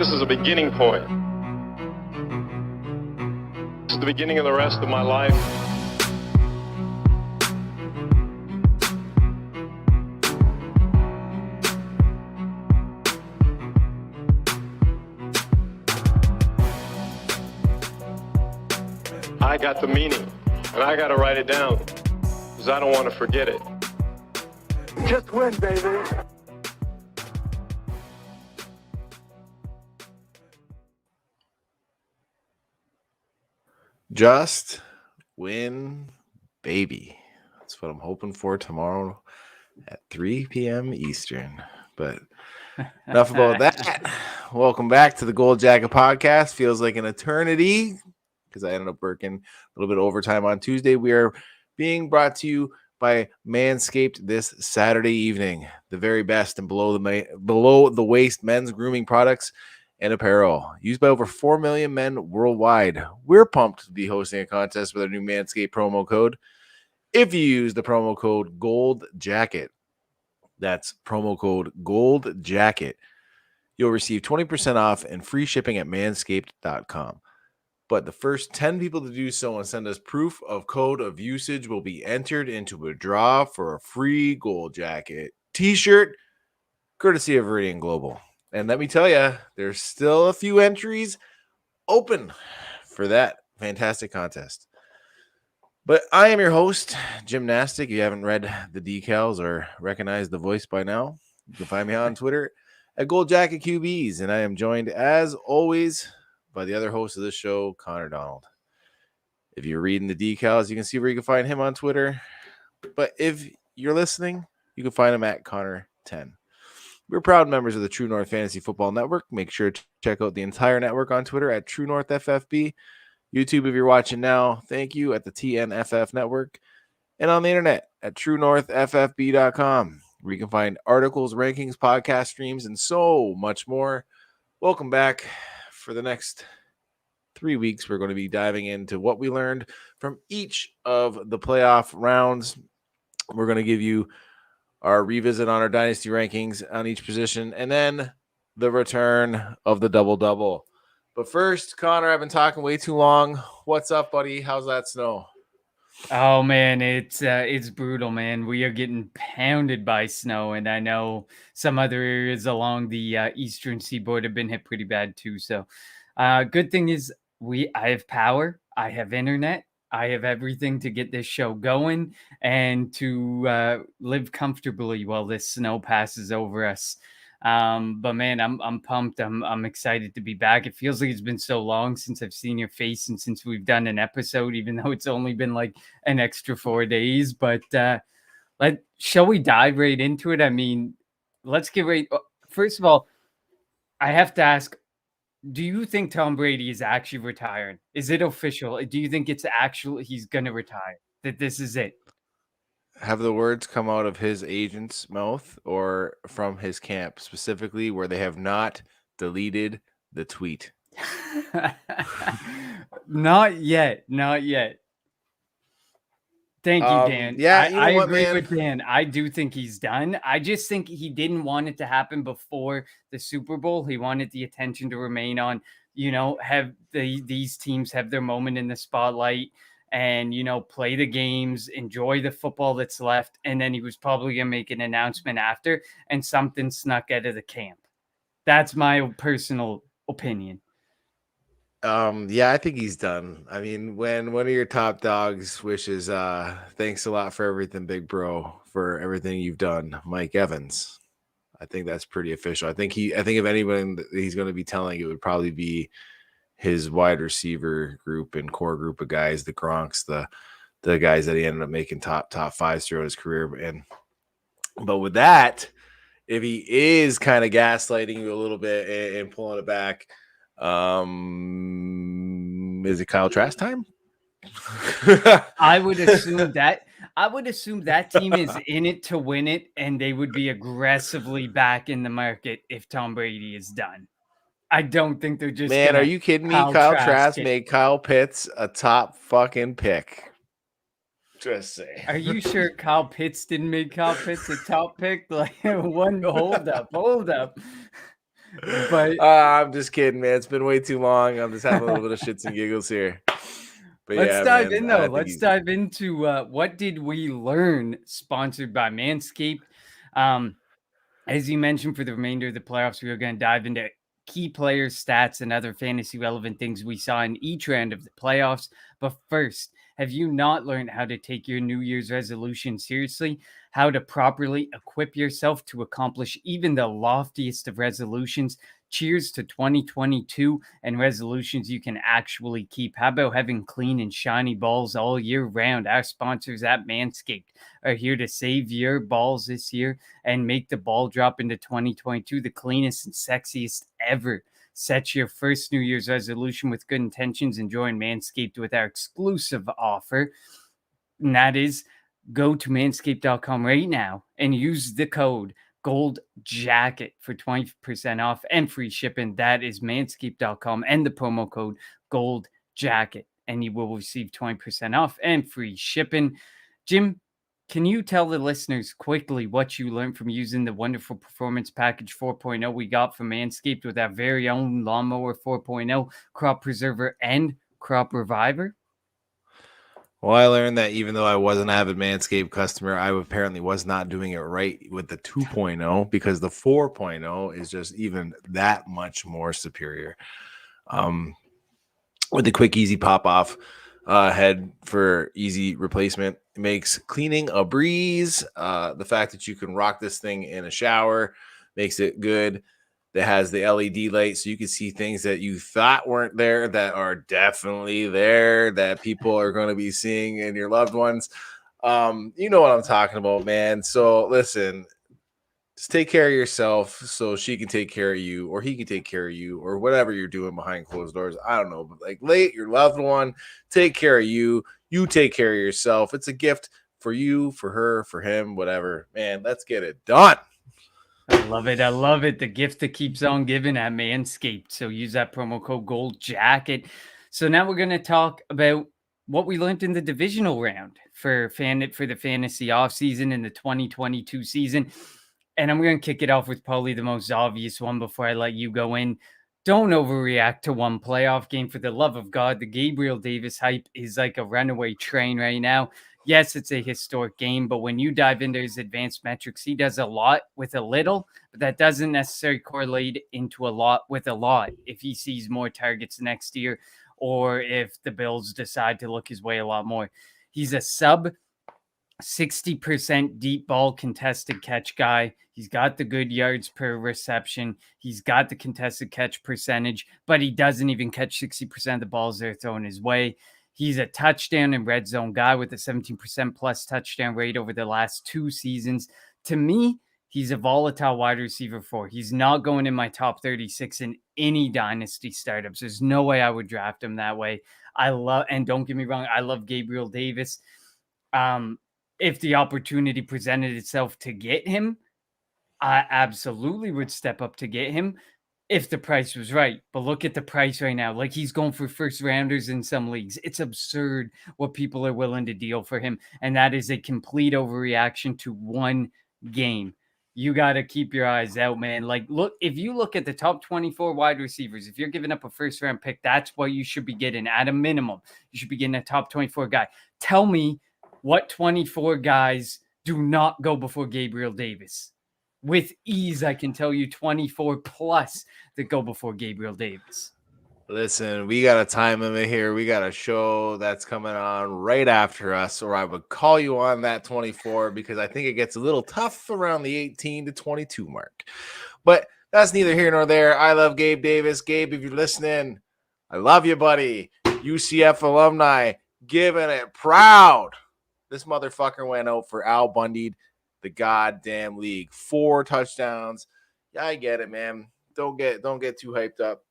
This is a beginning point. This is the beginning of the rest of my life. I got the meaning, and I got to write it down, because I don't want to forget it. Just win, baby. Just win, baby. That's what I'm hoping for tomorrow at 3 p.m. Eastern. But enough about that. Welcome back to the Gold Jacket Podcast. Feels like an eternity because I ended up working a little bit of overtime on Tuesday. We are being brought to you by Manscaped this Saturday evening. The very best and below the waist men's grooming products and apparel used by over 4 million men worldwide. We're pumped to be hosting a contest with our new Manscaped promo code. If you use the promo code Gold Jacket, that's promo code Gold Jacket, you'll receive 20% off and free shipping at manscaped.com. But the first 10 people to do so and send us proof of code of usage will be entered into a draw for a free Gold Jacket t-shirt, courtesy of Veridian Global. And let me tell you, there's still a few entries open for that fantastic contest. But I am your host, Gymnastic. If you haven't read the decals or recognized the voice by now, you can find me on Twitter at Gold Jacket QBs. And I am joined, as always, by the other host of this show, Connor Donald. If you're reading the decals, you can see where you can find him on Twitter. But if you're listening, you can find him at Connor10. We're proud members of the True North Fantasy Football Network. Make sure to check out the entire network on Twitter at True North FFB. YouTube, if you're watching now, thank you, at the TNFF Network. And on the internet at TrueNorthFFB.com, where you can find articles, rankings, podcast streams, and so much more. Welcome back. For the next 3 weeks, we're going to be diving into what we learned from each of the playoff rounds. We're going to give you our revisit on our Dynasty rankings on each position, and then the return of the double-double. But first, Connor, I've been talking way too long. What's up, buddy? How's that snow? Oh, man, it's brutal, man. We are getting pounded by snow, and I know some other areas along the eastern seaboard have been hit pretty bad too. So good thing is I have power, I have internet, I have everything to get this show going and to live comfortably while this snow passes over us. But man, I'm pumped. I'm excited to be back. It feels like it's been so long since I've seen your face and since we've done an episode, even though it's only been like an extra 4 days. But shall we dive right into it? I mean, let's get right. First of all, I have to ask, do you think Tom Brady is actually retiring? Is it official? Do you think it's actually he's going to retire? That this is it? Have the words come out of his agent's mouth or from his camp specifically where they have not deleted the tweet? Not yet. Not yet. Thank you, Dan. Yeah, I agree with Dan. I do think he's done. I just think he didn't want it to happen before the Super Bowl. He wanted the attention to remain on, have these teams have their moment in the spotlight and, play the games, enjoy the football that's left. And then he was probably going to make an announcement after, and something snuck out of the camp. That's my personal opinion. Yeah, I think he's done. I mean, when one of your top dogs wishes, thanks a lot for everything, big bro, for everything you've done, Mike Evans, I think that's pretty official. I think if anyone he's going to be telling, it would probably be his wide receiver group and core group of guys, the Gronks, the guys that he ended up making top fives throughout his career. But with that, if he is kind of gaslighting you a little bit and pulling it back, is it Kyle Trask time? I would assume that team is in it to win it, and they would be aggressively back in the market if Tom Brady is done. I don't think they're just. Man, are you kidding me? Kyle Trask made Kyle Pitts a top fucking pick. Just say. Are you sure Kyle Pitts didn't make Kyle Pitts a top pick? Like hold up. But I'm just kidding, man. It's been way too long. I'm just having a little bit of shits and giggles here. But let's yeah, dive man, in, I though. think Let's he's dive into what did we learn, sponsored by Manscaped. Um, As you mentioned, for the remainder of the playoffs, we are going to dive into key player stats and other fantasy relevant things we saw in each round of the playoffs. But first, have you not learned how to take your New Year's resolution seriously? How to properly equip yourself to accomplish even the loftiest of resolutions? Cheers to 2022 and resolutions you can actually keep. How about having clean and shiny balls all year round? Our sponsors at Manscaped are here to save your balls this year and make the ball drop into 2022 the cleanest and sexiest ever. Set your first New Year's resolution with good intentions and join Manscaped with our exclusive offer. And that is, go to manscaped.com right now and use the code Gold Jacket for 20% off and free shipping. That is manscaped.com and the promo code Gold Jacket, and you will receive 20% off and free shipping. Jim, can you tell the listeners quickly what you learned from using the wonderful Performance Package 4.0 we got from Manscaped with our very own Lawnmower 4.0, Crop Preserver, and Crop Reviver? Well, I learned that even though I was an avid Manscaped customer, I apparently was not doing it right with the 2.0 because the 4.0 is just even that much more superior. With the quick, easy pop off head for easy replacement, it makes cleaning a breeze. The fact that you can rock this thing in a shower makes it good. That has the LED light, so you can see things that you thought weren't there that are definitely there, that people are going to be seeing in your loved ones. You know what I'm talking about, man. So listen, just take care of yourself so she can take care of you, or he can take care of you, or whatever you're doing behind closed doors. I don't know, but like, let your loved one take care of you. You take care of yourself. It's a gift for you, for her, for him, whatever. Man, let's get it done. I love it. I love it. The gift that keeps on giving at Manscaped. So use that promo code Gold Jacket. So now we're going to talk about what we learned in the divisional round for the fantasy offseason in the 2022 season. And I'm going to kick it off with probably the most obvious one before I let you go in. Don't overreact to one playoff game. For the love of God, the Gabriel Davis hype is like a runaway train right now. Yes, it's a historic game, but when you dive into his advanced metrics, he does a lot with a little, but that doesn't necessarily correlate into a lot with a lot if he sees more targets next year or if the Bills decide to look his way a lot more. He's a sub 60% deep ball contested catch guy. He's got the good yards per reception. He's got the contested catch percentage, but he doesn't even catch 60% of the balls that are thrown his way. He's a touchdown and red zone guy with a 17% plus touchdown rate over the last 2 seasons. To me, he's a volatile wide receiver 4. He's not going in my top 36 in any dynasty startups. There's no way I would draft him that way. And don't get me wrong, I love Gabriel Davis. If the opportunity presented itself to get him, I absolutely would step up to get him if the price was right. But look at the price right now. Like, he's going for first rounders in some leagues. It's absurd what people are willing to deal for him. And that is a complete overreaction to one game. You got to keep your eyes out, man. Like, look, if you look at the top 24 wide receivers, if you're giving up a first round pick, that's what you should be getting at a minimum. You should be getting a top 24 guy. Tell me what 24 guys do not go before Gabriel Davis. With ease, I can tell you 24 plus that go before Gabriel Davis. Listen, we got a time limit here. We got a show that's coming on right after us, or I would call you on that 24 because I think it gets a little tough around the 18 to 22 mark. But that's neither here nor there. I love Gabe Davis. Gabe, if you're listening, I love you, buddy. UCF alumni, giving it proud. This motherfucker went out for Al Bundy, the goddamn league. 4 touchdowns. Yeah, I get it, man. Don't get too hyped up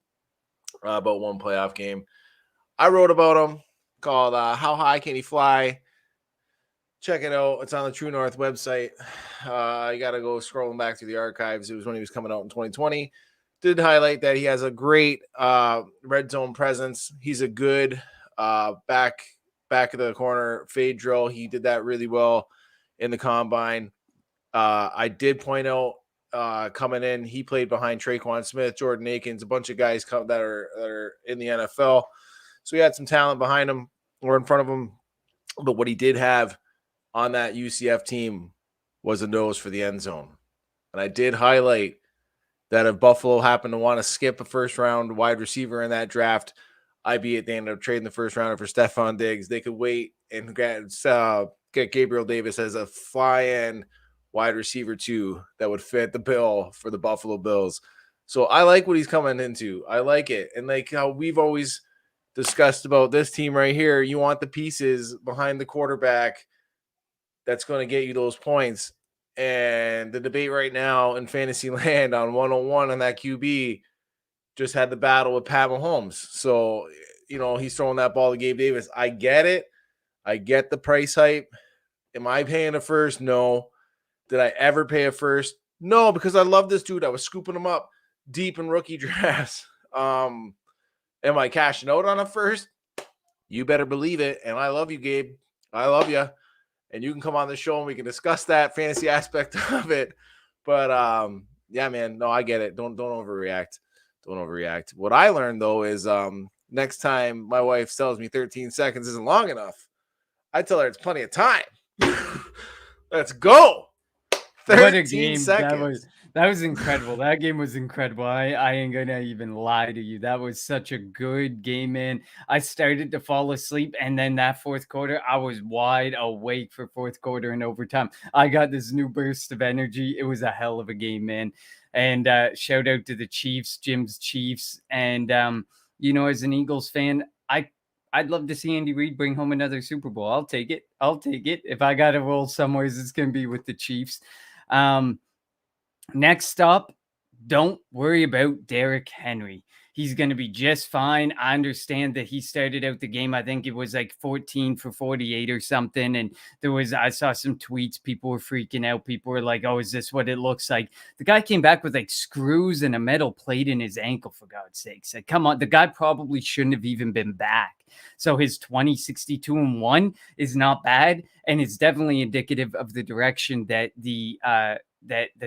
about one playoff game. I wrote about him called How High Can He Fly? Check it out. It's on the True North website. You got to go scrolling back through the archives. It was when he was coming out in 2020. Did highlight that he has a great red zone presence. He's a good back of the corner fade drill. He did that really well in the combine. I did point out coming in. He played behind Traquan Smith, Jordan Akins, a bunch of guys that are in the NFL. So he had some talent behind him or in front of him. But what he did have on that UCF team was a nose for the end zone. And I did highlight that if Buffalo happened to want to skip a first-round wide receiver in that draft, albeit they ended up trading the first rounder for Stephon Diggs, they could wait and get Gabriel Davis as a fly-in wide receiver too that would fit the bill for the Buffalo Bills. So I like what he's coming into. I like it. And like how we've always discussed about this team right here, you want the pieces behind the quarterback that's going to get you those points. And the debate right now in fantasy land on 101 on that QB just had the battle with Pat Mahomes. So, he's throwing that ball to Gabe Davis. I get it. I get the price hype. Am I paying a first? No. Did I ever pay a first? No, because I love this dude. I was scooping him up deep in rookie drafts. Am I cashing out on a first? You better believe it. And I love you, Gabe. I love you. And you can come on the show and we can discuss that fantasy aspect of it. But yeah, man, no, I get it. Don't overreact. Don't overreact. What I learned though is next time my wife tells me 13 seconds isn't long enough, I tell her it's plenty of time. Let's go. 13 what a game seconds. That was incredible. That game was incredible. I ain't gonna even lie to you. That was such a good game, man. I started to fall asleep, and then that fourth quarter, I was wide awake for fourth quarter and overtime. I got this new burst of energy. It was a hell of a game, man. And shout out to the Chiefs, Jim's Chiefs. And as an Eagles fan, I'd love to see Andy Reid bring home another Super Bowl. I'll take it. If I got to roll somewhere, it's going to be with the Chiefs. Next up, don't worry about Derrick Henry. He's going to be just fine. I understand that he started out the game, I think it was like 14 for 48 or something. And I saw some tweets. People were freaking out. People were like, oh, is this what it looks like? The guy came back with like screws and a metal plate in his ankle, for God's sakes. Like, come on. The guy probably shouldn't have even been back. So his 20-62-1 is not bad. And it's definitely indicative of the direction that the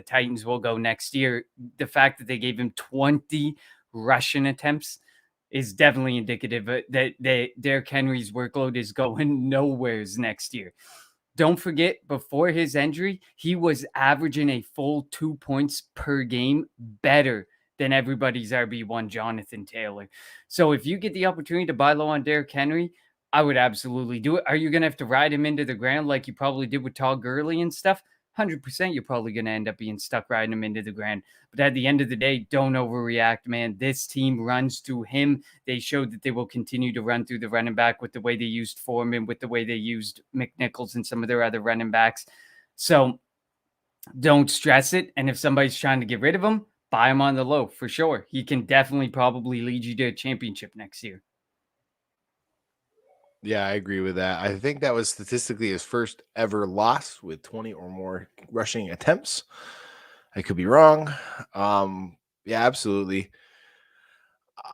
Titans will go next year. The fact that they gave him 20 rushing attempts is definitely indicative that Derrick Henry's workload is going nowheres next year. Don't forget, before his injury, he was averaging a full 2 points per game better than everybody's RB1, Jonathan Taylor. So if you get the opportunity to buy low on Derrick Henry, I would absolutely do it. Are you going to have to ride him into the ground like you probably did with Todd Gurley and stuff? 100% you're probably going to end up being stuck riding him into the ground. But at the end of the day, don't overreact, man. This team runs through him. They showed that they will continue to run through the running back with the way they used Foreman, with the way they used McNichols and some of their other running backs. So don't stress it. And if somebody's trying to get rid of him, buy him on the low for sure. He can definitely probably lead you to a championship next year. Yeah, I agree with that. I think that was statistically his first ever loss with 20 or more rushing attempts. I could be wrong. Yeah, absolutely.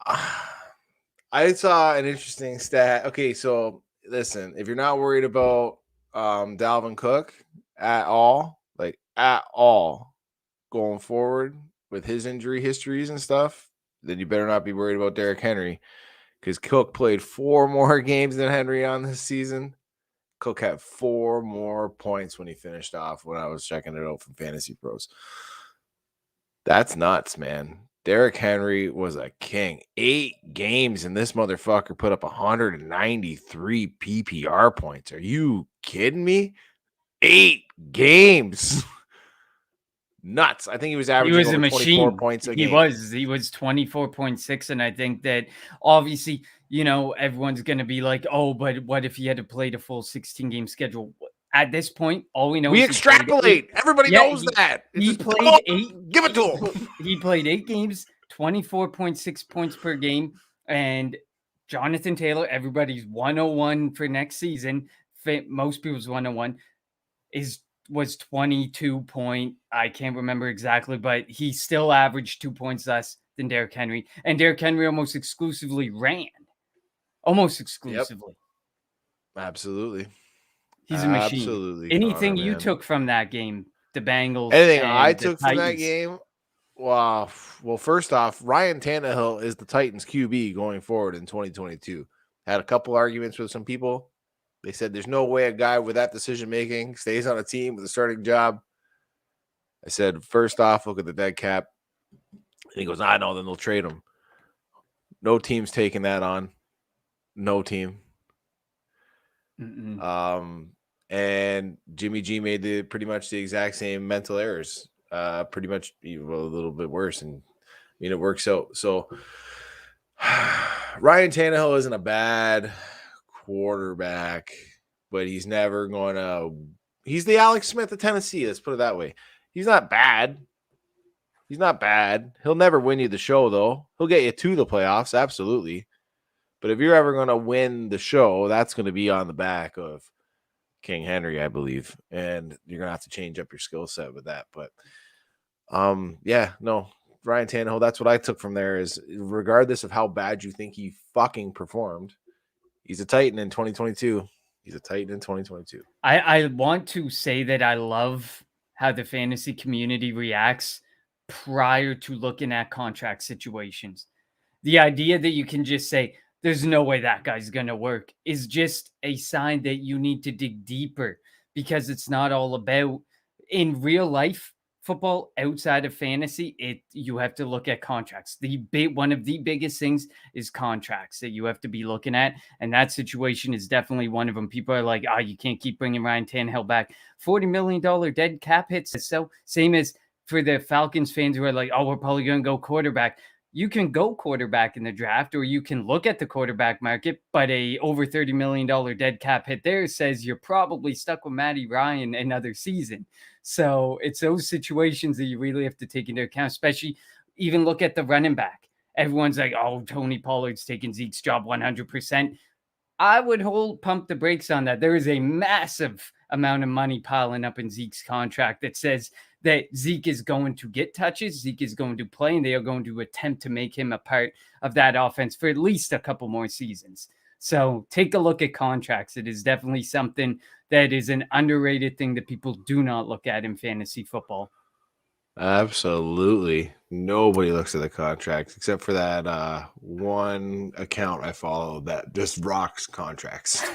I saw an interesting stat. Okay, so listen, if you're not worried about Dalvin Cook at all going forward with his injury histories and stuff, then you better not be worried about Derrick Henry. Because Cook played 4 more games than Henry on this season. Cook had 4 more points when he finished off when I was checking it out from Fantasy Pros. That's nuts, man. Derrick Henry was a king. 8 games, and this motherfucker put up 193 PPR points. Are you kidding me? 8 games. Nuts. I think he was averaging over 24 points a game. He was 24.6. And I think that obviously, everyone's going to be like, oh, but what if he had to play the full 16 game schedule? At this point, all we know is extrapolate. Everybody knows that. He played 8. Give it to him. He played 8 games, 24.6 points per game. And Jonathan Taylor, everybody's 101 for next season. Most people's 101 was 22 point. I can't remember exactly, but he still averaged 2 points less than Derrick Henry. And Derrick Henry almost exclusively ran. Almost exclusively. Yep. Absolutely. He's a machine. Absolutely. Anything you took from that game the Bengals. Anything and I the took from that Titans. game, well, first off, Ryan Tannehill is the Titans QB going forward in 2022. Had a couple arguments with some people. They said there's no way a guy with that decision making stays on a team with a starting job. I said, first off, look at the dead cap. And he goes, I know, then they'll trade him. No team's taking that on. No team. And Jimmy G made pretty much the exact same mental errors. Pretty much a little bit worse. And I mean, it works out. So Ryan Tannehill isn't a bad quarterback, but he's never going to. He's the Alex Smith of Tennessee. Let's put it that way. He's not bad. He's not bad. He'll never win you the show, though. He'll get you to the playoffs, absolutely. But if you're ever going to win the show, that's going to be on the back of King Henry, I believe. And you're going to have to change up your skill set with that. But, yeah, no. Ryan Tannehill, that's what I took from there is regardless of how bad you think he fucking performed, he's a Titan in 2022. He's a Titan in 2022. I want to say that I love how the fantasy community reacts prior to looking at contract situations. The idea that you can just say, there's no way that guy's going to work is just a sign that you need to dig deeper, because it's not all about in real life football outside of fantasy. You have to look at contracts. One of the biggest things is contracts that you have to be looking at. And that situation is definitely one of them. People are like, you can't keep bringing Ryan Tannehill back. $40 million dead cap hits. So same as for the Falcons fans who are like, we're probably going to go quarterback. You can go quarterback in the draft, or you can look at the quarterback market, but a over $30 million dead cap hit there says you're probably stuck with Matty Ryan another season. So it's those situations that you really have to take into account, especially even look at the running back. Everyone's like, Tony Pollard's taking Zeke's job 100%. I would pump the brakes on that. There is a massive amount of money piling up in Zeke's contract that says that Zeke is going to get touches, Zeke is going to play, and they are going to attempt to make him a part of that offense for at least a couple more seasons. So take a look at contracts. It is definitely something that is an underrated thing that people do not look at in fantasy football. Absolutely. Nobody looks at the contracts except for that one account I follow that just rocks contracts.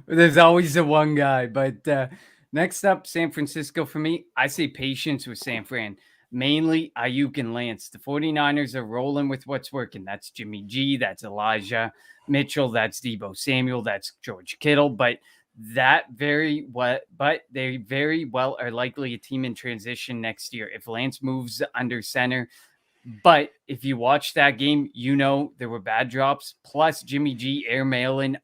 There's always the one guy. But next up, San Francisco for me. I say patience with San Fran. Mainly Ayuk and Lance. The 49ers are rolling with what's working. That's Jimmy G. That's Elijah Mitchell. That's Debo Samuel. That's George Kittle. But they very well are likely a team in transition next year if Lance moves under center. But if you watch that game, there were bad drops, plus Jimmy G airmailing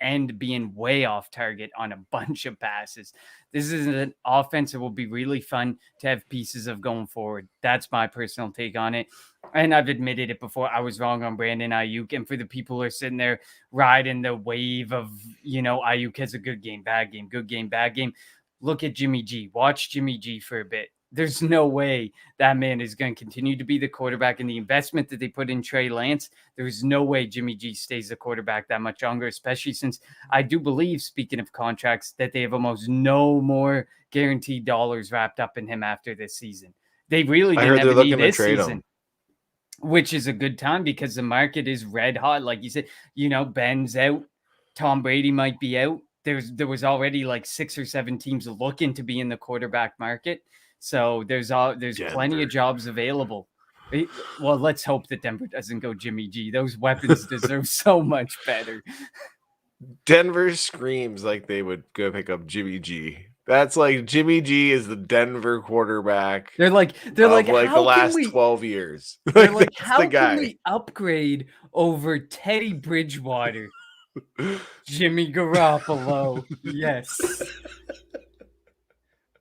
and being way off target on a bunch of passes. This is an offense that will be really fun to have pieces of going forward. That's my personal take on it. And I've admitted it before. I was wrong on Brandon Ayuk. And for the people who are sitting there riding the wave of, Ayuk has a good game, bad game, good game, bad game. Look at Jimmy G. Watch Jimmy G for a bit. There's no way that man is going to continue to be the quarterback, and the investment that they put in Trey Lance, there's no way Jimmy G stays the quarterback that much longer, especially since I do believe, speaking of contracts, that they have almost no more guaranteed dollars wrapped up in him after this season. They really didn't have a need this season, which is a good time because the market is red hot. Like you said, Ben's out. Tom Brady might be out. There was already like 6 or 7 teams looking to be in the quarterback market. So there's plenty of jobs available. Well, let's hope that Denver doesn't go Jimmy G. Those weapons deserve so much better. Denver screams like they would go pick up Jimmy G. That's like Jimmy G is the Denver quarterback. They're like the last 12 years. They're like, how can we upgrade over Teddy Bridgewater? Jimmy Garoppolo. Yes.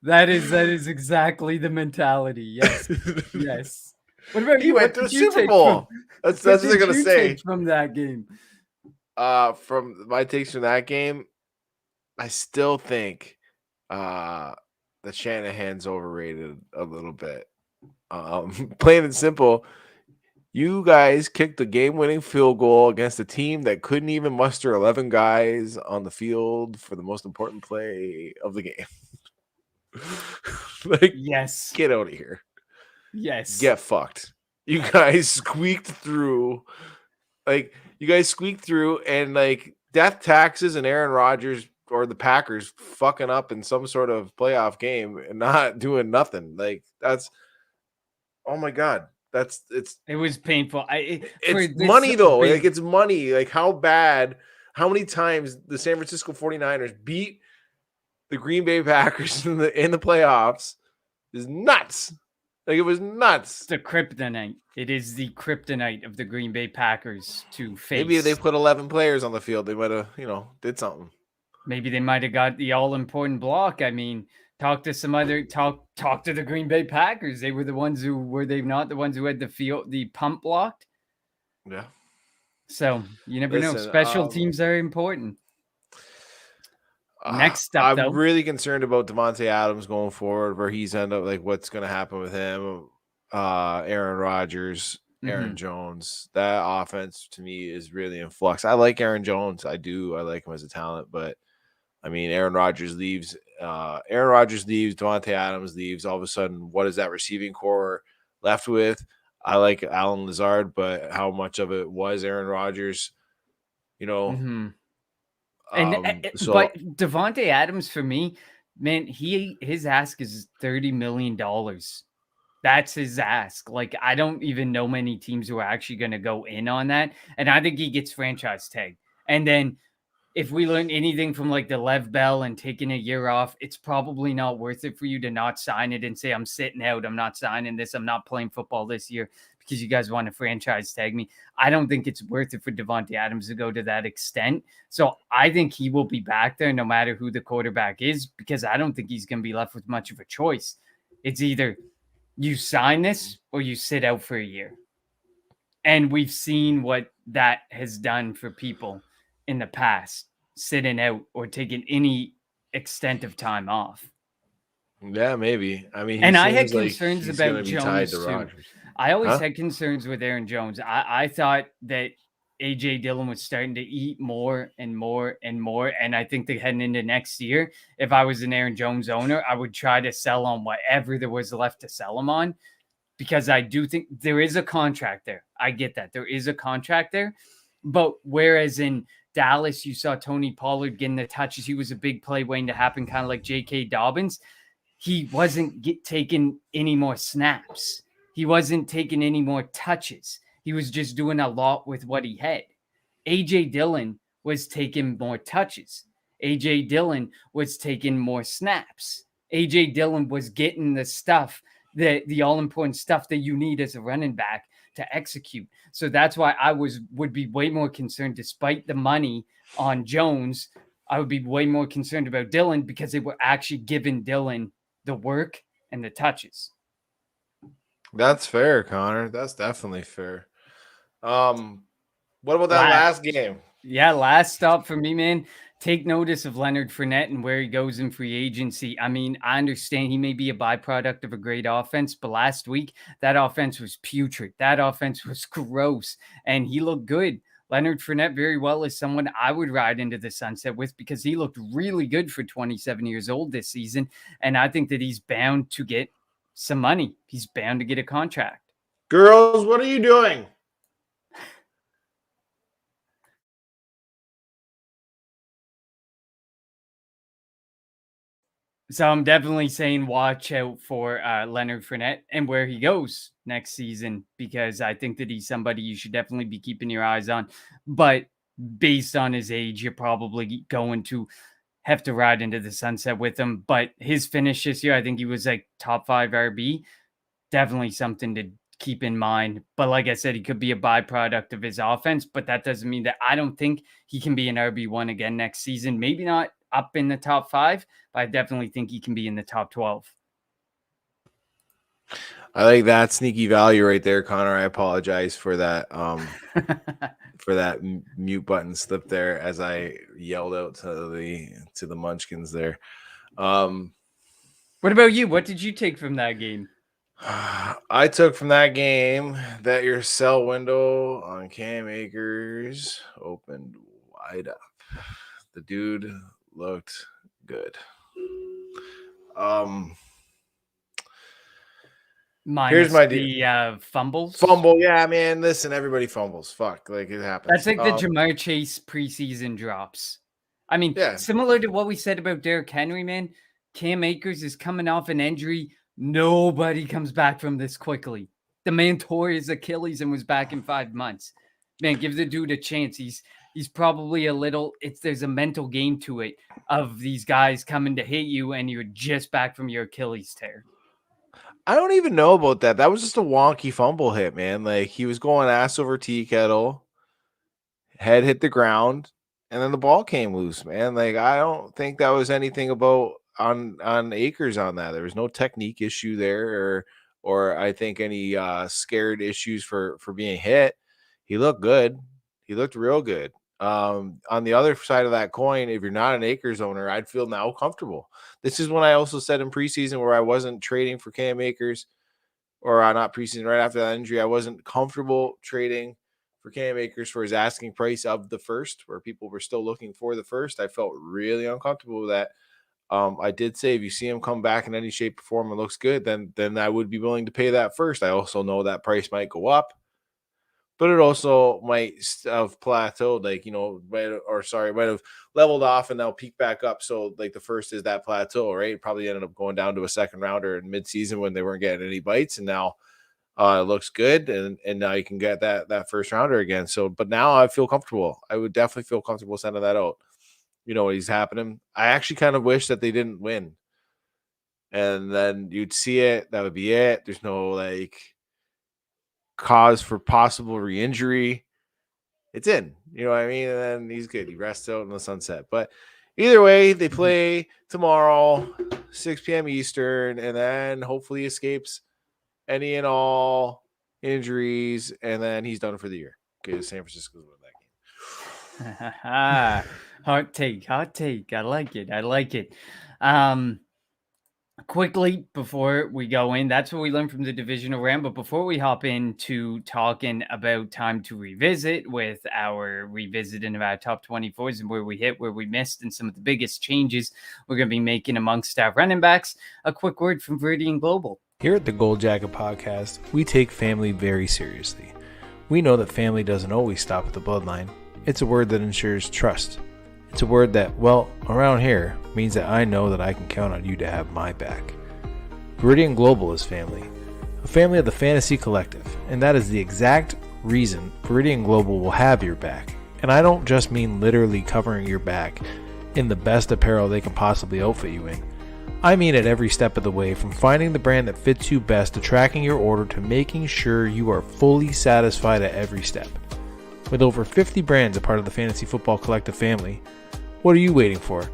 That is exactly the mentality. Yes. Yes. What about he went to a Super Bowl. That's what they're going to say. From that game. From my takes from that game, I still think that Shanahan's overrated a little bit. Plain and simple, you guys kicked the game-winning field goal against a team that couldn't even muster 11 guys on the field for the most important play of the game. Like, Yes. get out of here. Yes. Get fucked. You guys squeaked through. Like, you guys squeaked through, and like death taxes and Aaron Rodgers or the Packers fucking up in some sort of playoff game and not doing nothing. Like, that's, oh my God. It was painful. It's money though. Like, it's money. Like, how many times the San Francisco 49ers beat the Green Bay Packers in the playoffs is nuts. Like, it was nuts. The kryptonite. It is the kryptonite of the Green Bay Packers to face. Maybe if they put 11 players on the field, they might have, did something. Maybe they might have got the all-important block. I mean, talk to the Green Bay Packers. They were the ones who had the pump blocked. Yeah. So you never know. Special teams are important. Next up, I'm really concerned about Davante Adams going forward, where he's end up, like, what's going to happen with him. Aaron Rodgers, Aaron Jones. That offense to me is really in flux. I like Aaron Jones. I like him as a talent, but I mean, Aaron Rodgers leaves. Davante Adams leaves. All of a sudden, what is that receiving core left with? I like Alan Lazard, but how much of it was Aaron Rodgers? But Davante Adams, for me, man, his ask is $30 million. That's his ask. Like, I don't even know many teams who are actually going to go in on that. And I think he gets franchise tag. And then if we learn anything from like the Lev Bell and taking a year off, it's probably not worth it for you to not sign it and say, I'm sitting out. I'm not signing this. I'm not playing football this year because you guys want to franchise tag me. I don't think it's worth it for Davante Adams to go to that extent. So I think he will be back there no matter who the quarterback is, because I don't think he's going to be left with much of a choice. It's either you sign this or you sit out for a year. And we've seen what that has done for people in the past, sitting out or taking any extent of time off. Yeah, maybe. I mean, and I had concerns about Jones too. I always had concerns with Aaron Jones. I thought that AJ Dillon was starting to eat more and more and more. And I think that heading into next year, if I was an Aaron Jones owner, I would try to sell on whatever there was left to sell him on, because I do think there is a contract there. I get that. There is a contract there. But whereas in Dallas, you saw Tony Pollard getting the touches, he was a big play waiting to happen, kind of like J.K. Dobbins. He wasn't taking any more snaps. He wasn't taking any more touches. He was just doing a lot with what he had. A.J. Dillon was taking more touches. A.J. Dillon was taking more snaps. A.J. Dillon was getting the stuff, the all-important stuff that you need as a running back to execute. So that's why I would be way more concerned, despite the money on Jones. I would be way more concerned about Dillon, because they were actually giving Dillon the work and the touches. That's fair, Connor. That's definitely fair. What about that last game? Yeah, last stop for me, man. Take notice of Leonard Fournette and where he goes in free agency. I mean, I understand he may be a byproduct of a great offense, but last week, that offense was putrid. That offense was gross, and he looked good. Leonard Fournette very well is someone I would ride into the sunset with, because he looked really good for 27 years old this season, and I think that he's bound to get some money. He's bound to get a contract. Girls, what are you doing? So I'm definitely saying watch out for Leonard Fournette and where he goes next season, because I think that he's somebody you should definitely be keeping your eyes on. But based on his age, you're probably going to have to ride into the sunset with him. But his finish this year, I think he was like top 5 RB. Definitely something to keep in mind. But like I said, he could be a byproduct of his offense, but that doesn't mean that I don't think he can be an RB1 again next season. Maybe not up in the top 5, but I definitely think he can be in the top 12. I like that sneaky value right there, Connor. I apologize for that for that mute button slip there as I yelled out to the munchkins there. What about you? What did you take from that game? I took from that game that your sell window on Cam Akers opened wide up. The dude looked good. Minus my the fumbles. Fumble, yeah, man. Listen, everybody fumbles. Fuck, like it happens. That's like the Jamar Chase preseason drops. I mean, Yeah. similar to what we said about Derrick Henry, man. Cam Akers is coming off an injury. Nobody comes back from this quickly. The man tore his Achilles and was back in 5 months. Man, give the dude a chance. He's probably a little. There's a mental game to it of these guys coming to hit you, and you're just back from your Achilles tear. I don't even know about that. That was just a wonky fumble hit, man. Like he was going ass over tea kettle, head hit the ground, and then the ball came loose, man. Like I don't think that was anything about on Akers on that. There was no technique issue there, or I think any scared issues for being hit. He looked good. He looked real good. On the other side of that coin, if you're not an Akers owner, I'd feel now comfortable. This is when I also said in preseason where I wasn't trading for Cam Akers, or not preseason, right after that injury, I wasn't comfortable trading for Cam Akers for his asking price of the first, where people were still looking for the first. I felt really uncomfortable with that. I did say if you see him come back in any shape or form and looks good, then I would be willing to pay that first. I also know that price might go up, but it also might have plateaued, might have leveled off and now peak back up. So like the first is that plateau, right? It probably ended up going down to a second rounder in midseason when they weren't getting any bites, and now it looks good, and now you can get that first rounder again. So, but now I feel comfortable. I would definitely feel comfortable sending that out. You know what he's happening. I actually kind of wish that they didn't win, and then you'd see it. That would be it. There's no like cause for possible re-injury. It's in, you know what I mean? And then he's good. He rests out in the sunset. But either way, they play tomorrow, 6 p.m. Eastern, and then hopefully escapes any and all injuries, and then he's done for the year. Okay, San Francisco's win that game. Hot take. I like it. Quickly before we go in, that's what we learned from the divisional round. But before we hop into talking about time to revisit with our revisiting of our top 24s and where we hit, where we missed, and some of the biggest changes we're going to be making amongst our running backs, a quick word from Veridian Global. Here at the Gold Jacket Podcast, we take family very seriously. We know that family doesn't always stop at the bloodline. It's a word that ensures trust. It's a word that, well, around here, means that I know that I can count on you to have my back. Veridian Global is family, a family of the Fantasy Collective, and that is the exact reason Veridian Global will have your back. And I don't just mean literally covering your back in the best apparel they can possibly outfit you in. I mean it every step of the way, from finding the brand that fits you best to tracking your order to making sure you are fully satisfied at every step. With over 50 brands a part of the Fantasy Football Collective family, what are you waiting for?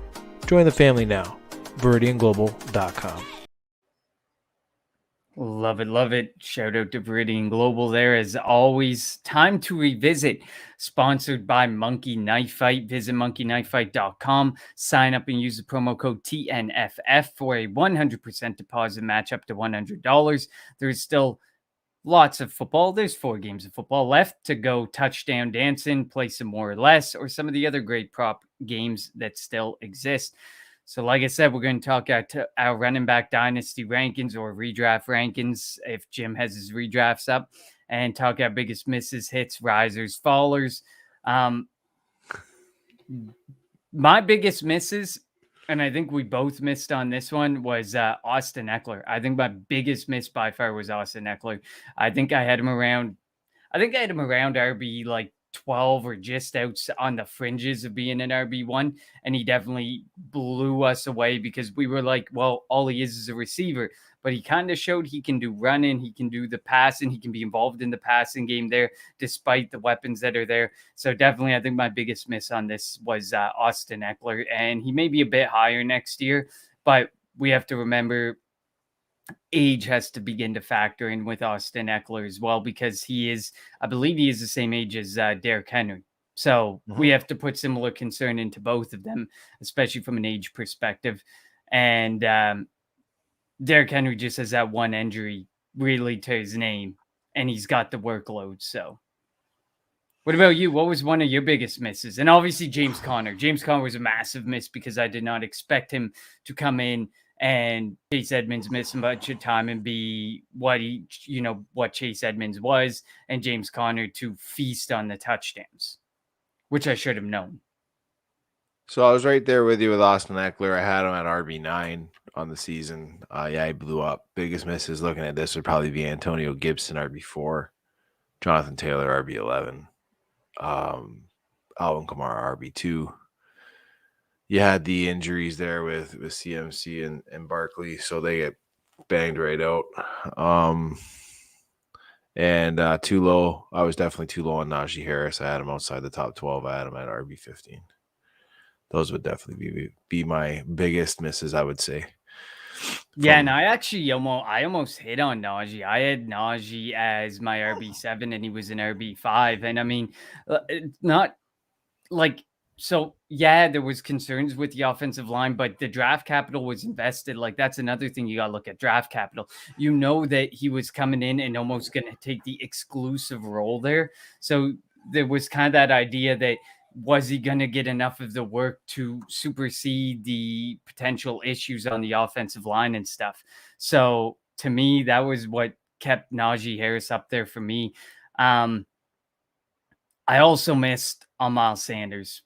Join the family now. VeridianGlobal.com. Love it. Shout out to Veridian Global there as always. Time to revisit. Sponsored by Monkey Knife Fight. Visit monkeyknifefight.com. Sign up and use the promo code TNFF for a 100% deposit match up to $100. There's still lots of football. There's 4 games of football left to go touchdown dancing, play some more or less, or some of the other great prop games that still exist. So like I said, we're going to talk our running back dynasty rankings or redraft rankings if Jim has his redrafts up, and talk our biggest misses, hits, risers, fallers. My biggest misses, and I think we both missed on this one, was Austin Eckler. I think my biggest miss by far was Austin Eckler. I think I had him around RB like 12 or just out on the fringes of being an RB1, and he definitely blew us away because we were like, well, all he is a receiver, but he kind of showed he can do running, he can do the passing, he can be involved in the passing game there despite the weapons that are there. So definitely I think my biggest miss on this was Austin Eckler, and he may be a bit higher next year, but we have to remember age has to begin to factor in with Austin Eckler as well, because I believe he is the same age as Derrick Henry. So we have to put similar concern into both of them, especially from an age perspective. And Derrick Henry just has that one injury really to his name, and he's got the workload. So what about you? What was one of your biggest misses? And obviously James Conner. James Conner was a massive miss because I did not expect him to come in and Chase Edmonds missed a bunch of time and be what Chase Edmonds was, and James Conner to feast on the touchdowns, which I should have known. So I was right there with you with Austin Eckler. I had him at RB9 on the season. Yeah, he blew up. Biggest misses looking at this would probably be Antonio Gibson, RB4, Jonathan Taylor, RB11, Alvin Kamara, RB2. You had the injuries there with CMC and Barkley, so they get banged right out. And too low. I was definitely too low on Najee Harris. I had him outside the top 12. I had him at RB15. Those would definitely be my biggest misses, I would say. Yeah, and I almost hit on Najee. I had Najee as my RB7, and he was an RB5. And I mean, not like, so yeah, there was concerns with the offensive line, but the draft capital was invested. Like, that's another thing you got to look at, draft capital. You know that he was coming in and almost going to take the exclusive role there. So there was kind of that idea that, was he going to get enough of the work to supersede the potential issues on the offensive line and stuff? So to me, that was what kept Najee Harris up there for me. I also missed on Miles Sanders.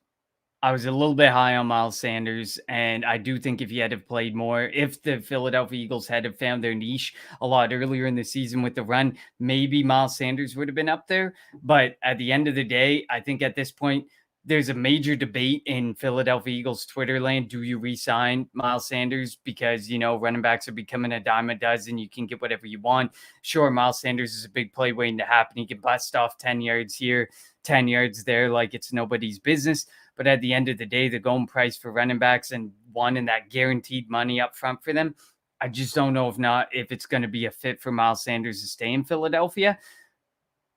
I was a little bit high on Miles Sanders, and I do think if he had have played more, if the Philadelphia Eagles had have found their niche a lot earlier in the season with the run, maybe Miles Sanders would have been up there. But at the end of the day, I think at this point, there's a major debate in Philadelphia Eagles Twitter land. Do you re-sign Miles Sanders? Because, running backs are becoming a dime a dozen. You can get whatever you want. Sure, Miles Sanders is a big play waiting to happen. He can bust off 10 yards here, 10 yards there, like it's nobody's business. But at the end of the day, the going price for running backs and that guaranteed money up front for them, I just don't know if it's going to be a fit for Miles Sanders to stay in Philadelphia.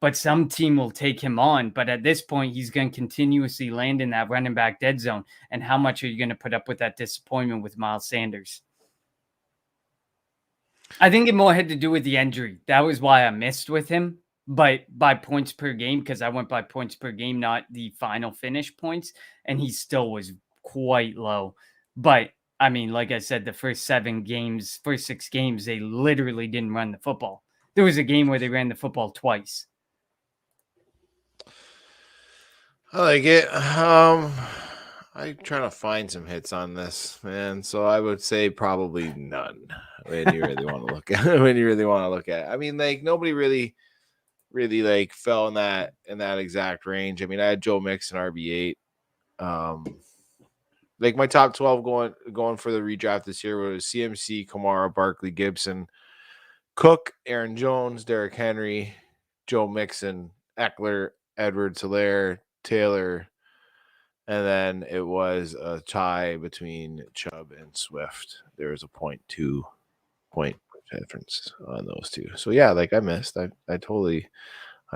But some team will take him on. But at this point, he's going to continuously land in that running back dead zone. And how much are you going to put up with that disappointment with Miles Sanders? I think it more had to do with the injury. That was why I missed with him. But by points per game, because I went by points per game, not the final finish points. And he still was quite low. But, I mean, like I said, the first 6 games, they literally didn't run the football. There was a game where they ran the football twice. I like it. I'm trying to find some hits on this, man. So I would say probably none when you really want to look at it. I mean, like, nobody really like fell in that exact range. I mean, I had Joe Mixon RB8. Like my top 12 going for the redraft this year was CMC, Kamara, Barkley, Gibson, Cook, Aaron Jones, Derrick Henry, Joe Mixon, Eckler, Edwards-Helaire, Taylor, and then it was a tie between Chubb and Swift. There was a 0.2 point difference on those two. So yeah, like I missed. I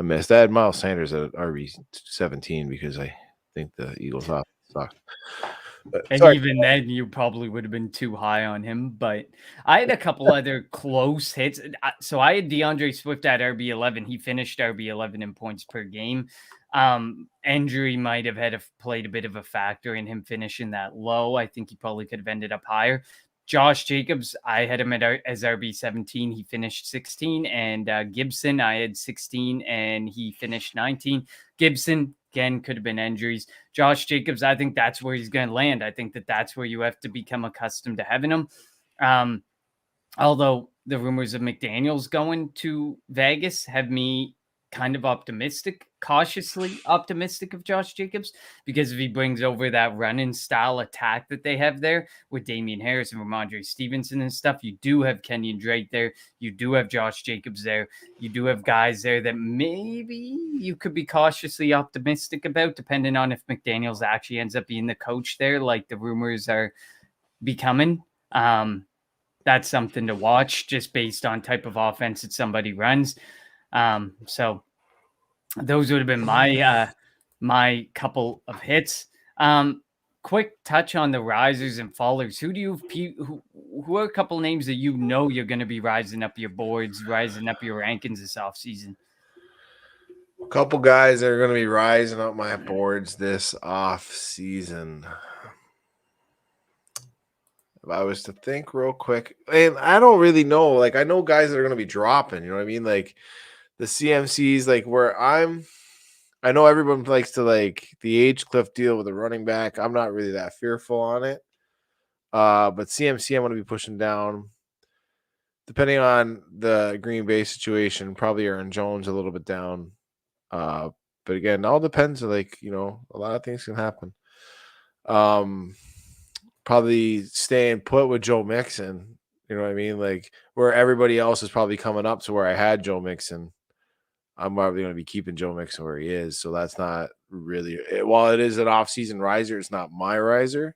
missed. I had Miles Sanders at RB17 because I think the Eagles off sucked. And even then, you probably would have been too high on him. But I had a couple other close hits. So I had DeAndre Swift at RB11. He finished RB11 in points per game. Injury might have played a bit of a factor in him finishing that low. I think he probably could have ended up higher. Josh Jacobs, I had him as RB17. He finished 16. And Gibson, I had 16, and he finished 19. Gibson, again, could have been injuries. Josh Jacobs, I think that's where he's going to land. I think that's where you have to become accustomed to having him. Although the rumors of McDaniels going to Vegas have me kind of cautiously optimistic of Josh Jacobs, because if he brings over that running style attack that they have there with Damien Harris and Ramondre Stevenson and stuff, you do have Kenyon Drake there. You do have Josh Jacobs there. You do have guys there that maybe you could be cautiously optimistic about, depending on if McDaniels actually ends up being the coach there, like the rumors are becoming. That's something to watch just based on type of offense that somebody runs. So those would have been my couple of hits. Quick touch on the risers and fallers. Who are a couple names that you're going to be rising up your boards, rising up your rankings this offseason? A couple guys that are going to be rising up my boards this off season. If I was to think real quick, and I don't really know. Like, I know guys that are going to be dropping. You know what I mean? Like the CMCs, like where I know everyone likes to like the age cliff deal with a running back. I'm not really that fearful on it. But CMC, I'm going to be pushing down. Depending on the Green Bay situation, probably Aaron Jones a little bit down. But again, it all depends. Like, you know, a lot of things can happen. Probably staying put with Joe Mixon. You know what I mean? Like where everybody else is probably coming up to where I had Joe Mixon. I'm probably going to be keeping Joe Mixon where he is. So that's not really while it is an off-season riser, it's not my riser.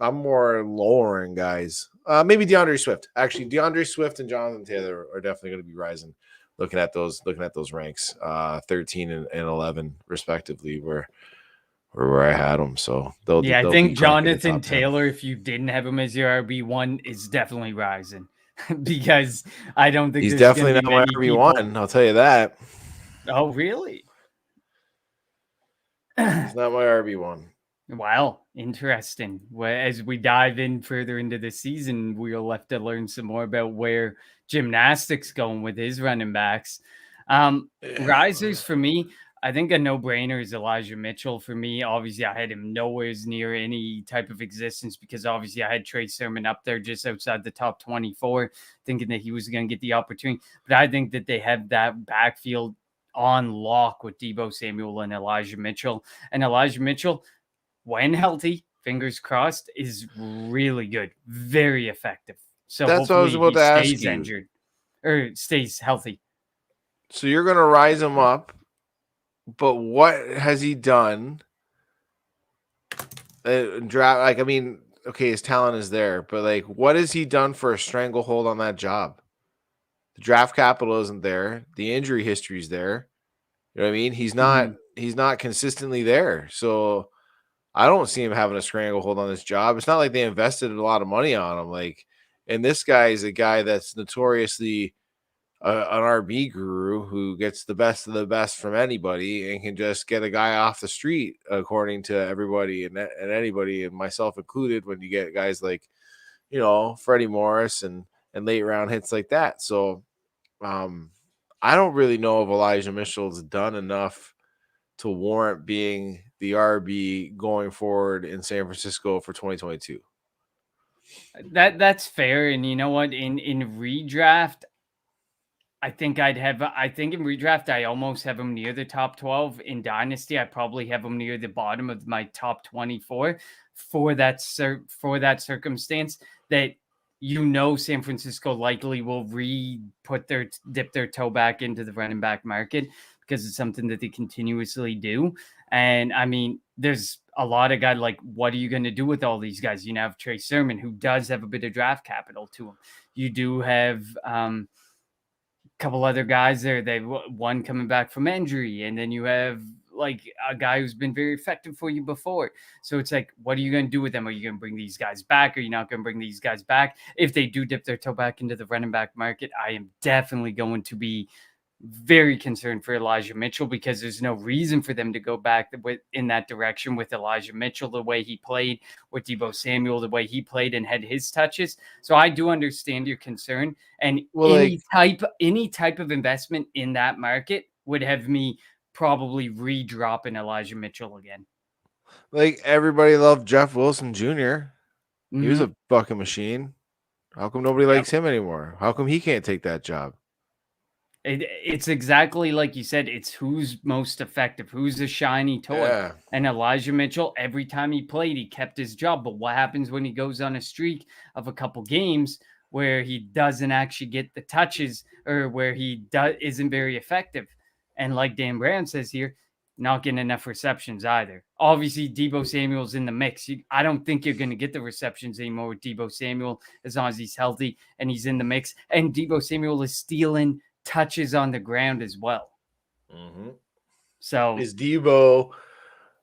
I'm more lowering guys. Maybe DeAndre Swift. Actually, DeAndre Swift and Jonathan Taylor are definitely going to be rising. Looking at those ranks, 13 and 11 respectively, where I had them. So they'll I be think cracking the Jonathan top 10. Taylor, if you didn't have him as your RB1, is definitely rising because I don't think He's there's definitely gonna not be my many RB1. people- I'll tell you that. Oh, really? He's not my RB1. Wow, interesting. Well, as we dive in further into the season, we'll have to learn some more about where gymnastics going with his running backs. Risers for me, I think a no-brainer is Elijah Mitchell for me. Obviously, I had him nowhere near any type of existence because obviously I had Trey Sermon up there just outside the top 24, thinking that he was going to get the opportunity. But I think that they have that backfield on lock with Debo Samuel and Elijah Mitchell. And Elijah Mitchell, when healthy, fingers crossed, is really good, very effective. So That's what I was hopefully about to ask stays you. injured or stays healthy. So you're going to rise him up, but what has he done? Draft, like, I mean, okay, his talent is there, but like, what has he done for a stranglehold on that job? The draft capital isn't there. The injury history is there. You know what I mean? He's not consistently there. So I don't see him having a stranglehold on this job. It's not like they invested a lot of money on him. Like, and this guy is a guy that's notoriously an RB guru who gets the best of the best from anybody and can just get a guy off the street, according to everybody and anybody, and myself included, when you get guys like, you know, Freddie Morris and late round hits like that. So I don't really know if Elijah Mitchell's done enough to warrant being the RB going forward in San Francisco for 2022. That's fair. And you know what? In redraft, I think in redraft, I almost have him near the top 12. In Dynasty, I probably have him near the bottom of my top 24 for that circumstance that, you know, San Francisco likely will dip their toe back into the running back market because it's something that they continuously do. And I mean, there's a lot of guys like, what are you going to do with all these guys? You now have Trey Sermon, who does have a bit of draft capital to him. You do have a couple other guys there. They've one coming back from injury, and then you have like a guy who's been very effective for you before. So it's like, what are you going to do with them? Are you going to bring these guys back? Are you not going to bring these guys back? If they do dip their toe back into the running back market, I am definitely going to be very concerned for Elijah Mitchell, because there's no reason for them to go back in that direction with Elijah Mitchell, the way he played, with Debo Samuel, the way he played and had his touches. So I do understand your concern, and any type of investment in that market would have me probably re-dropping Elijah Mitchell again. Like, everybody loved Jeff Wilson Jr. He was a fucking machine. How come nobody likes him anymore? How come he can't take that job? It's exactly like you said. It's who's most effective, who's a shiny toy. Yeah. And Elijah Mitchell, every time he played, he kept his job. But what happens when he goes on a streak of a couple games where he doesn't actually get the touches, or where he isn't very effective? And like Dan Brown says here, not getting enough receptions either. Obviously, Debo Samuel's in the mix. I don't think you're going to get the receptions anymore with Debo Samuel as long as he's healthy and he's in the mix. And Debo Samuel is stealing touches on the ground as well. So is Debo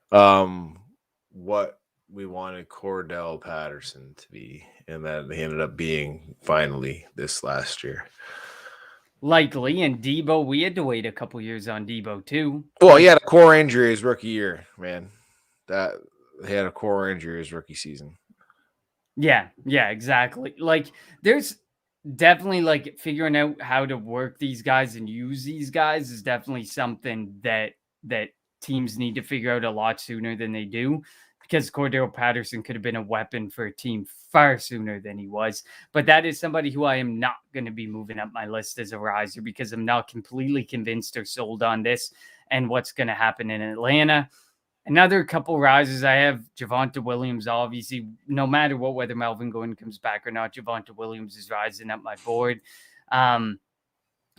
what we wanted Cordell Patterson to be, and that he ended up being finally this last year? Likely. And Debo, we had to wait a couple years on Debo too. Well, he had a core injury his rookie year, man. That he had a core injury his rookie season. Yeah, exactly. Like there's definitely like figuring out how to work these guys and use these guys is definitely something that teams need to figure out a lot sooner than they do, because Cordero Patterson could have been a weapon for a team far sooner than he was. But that is somebody who I am not going to be moving up my list as a riser, because I'm not completely convinced or sold on this and what's going to happen in Atlanta. Another couple risers, I have Javonta Williams. Obviously, no matter what, whether Melvin Gordon comes back or not, Javonta Williams is rising up my board.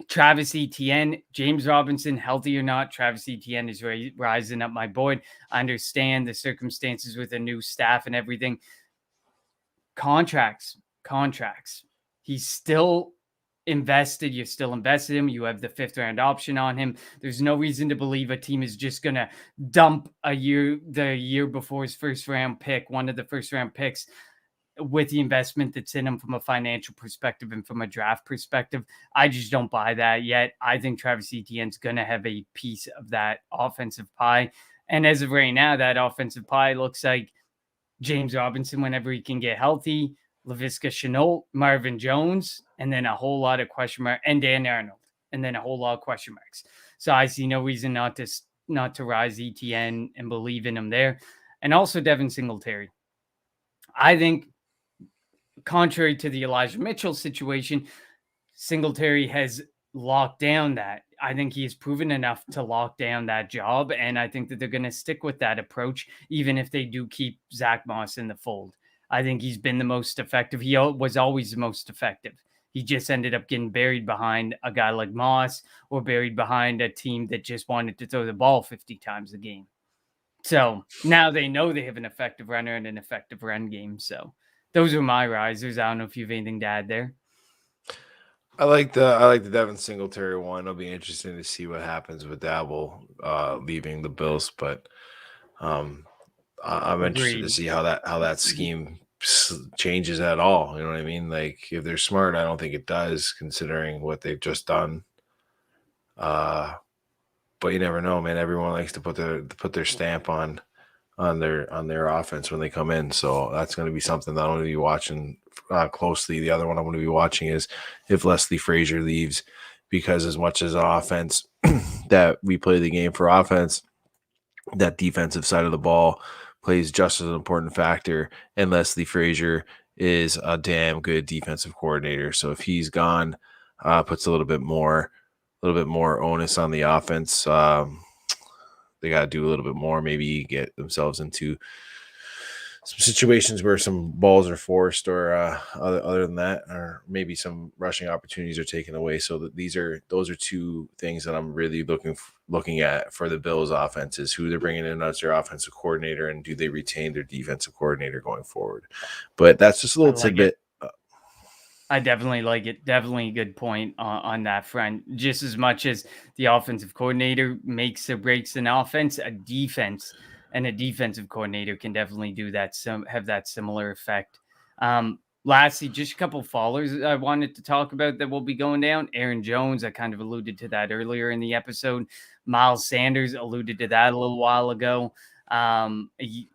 Travis Etienne, James Robinson, healthy or not, Travis Etienne is rising up my board. I understand the circumstances with a new staff and everything. Contracts. He's still invested. You're still invested in him. You have the 5th round option on him. There's no reason to believe a team is just going to dump the year before his first round pick, one of the first round picks, with the investment that's in him from a financial perspective and from a draft perspective. I just don't buy that yet. I think Travis Etienne's going to have a piece of that offensive pie. And as of right now, that offensive pie looks like James Robinson whenever he can get healthy, Laviska Shenault, Marvin Jones, and then a whole lot of question marks, and Dan Arnold, and then a whole lot of question marks. So I see no reason not to rise Etienne and believe in him there. And also Devin Singletary. I think, contrary to the Elijah Mitchell situation, Singletary has locked down that. I think he has proven enough to lock down that job, and I think that they're going to stick with that approach, even if they do keep Zach Moss in the fold. I think he's been the most effective. He was always the most effective. He just ended up getting buried behind a guy like Moss, or buried behind a team that just wanted to throw the ball 50 times a game. So now they know they have an effective runner and an effective run game. So those are my risers. I don't know if you have anything to add there. I like the Devin Singletary one. It'll be interesting to see what happens with Dabble leaving the Bills, but I'm interested to see how that scheme changes at all. You know what I mean? Like, if they're smart, I don't think it does, considering what they've just done. But you never know, man. Everyone likes to put their stamp on their offense when they come in. So that's going to be something that I'm going to be watching closely. The other one I'm going to be watching is if Leslie Frazier leaves, because as much as an offense that we play the game for offense, that defensive side of the ball plays just as an important factor. And Leslie Frazier is a damn good defensive coordinator. So if he's gone, puts a little bit more onus on the offense. They got to do a little bit more, maybe get themselves into some situations where some balls are forced, or other than that, or maybe some rushing opportunities are taken away. So that those are two things that I'm really looking at for the Bills offense, is who they're bringing in as their offensive coordinator, and do they retain their defensive coordinator going forward. But that's just a little tidbit. I definitely like it. Definitely a good point on that front. Just as much as the offensive coordinator makes or breaks an offense, a defense and a defensive coordinator can definitely do that. Have that similar effect. Lastly, just a couple followers I wanted to talk about that will be going down. Aaron Jones, I kind of alluded to that earlier in the episode. Miles Sanders, alluded to that a little while ago.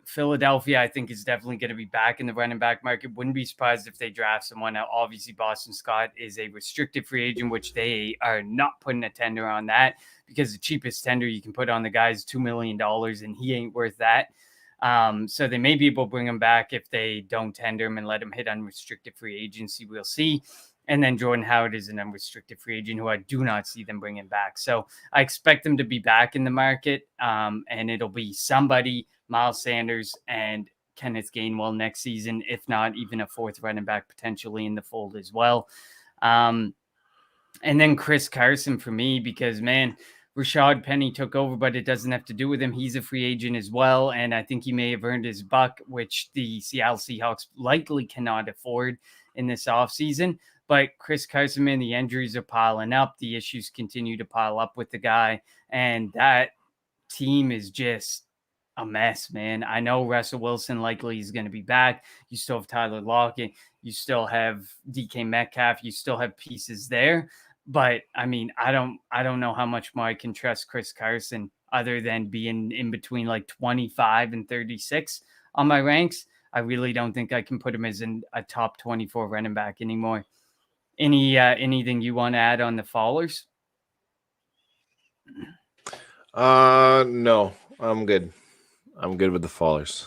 Philadelphia, I think, is definitely going to be back in the running back market. Wouldn't be surprised if they draft someone. Now, obviously, Boston Scott is a restricted free agent, which they are not putting a tender on that, because the cheapest tender you can put on the guy is $2 million, and he ain't worth that. So they may be able to bring him back if they don't tender him and let him hit unrestricted free agency. We'll see. And then Jordan Howard is an unrestricted free agent who I do not see them bringing back. So I expect them to be back in the market, and it'll be somebody, Miles Sanders and Kenneth Gainwell next season, if not even a fourth running back potentially in the fold as well. And then Chris Carson for me, because, man, Rashad Penny took over, but it doesn't have to do with him. He's a free agent as well, and I think he may have earned his buck, which the Seattle Seahawks likely cannot afford in this offseason. But Chris Carson, man, the injuries are piling up. The issues continue to pile up with the guy, and that team is just a mess, man. I know Russell Wilson likely is going to be back. You still have Tyler Lockett. You still have DK Metcalf. You still have pieces there. But I mean, I don't know how much more I can trust Chris Carson other than being in between like 25 and 36 on my ranks. I really don't think I can put him as a top 24 running back anymore. Anything you want to add on the fallers? No, I'm good. I'm good with the fallers.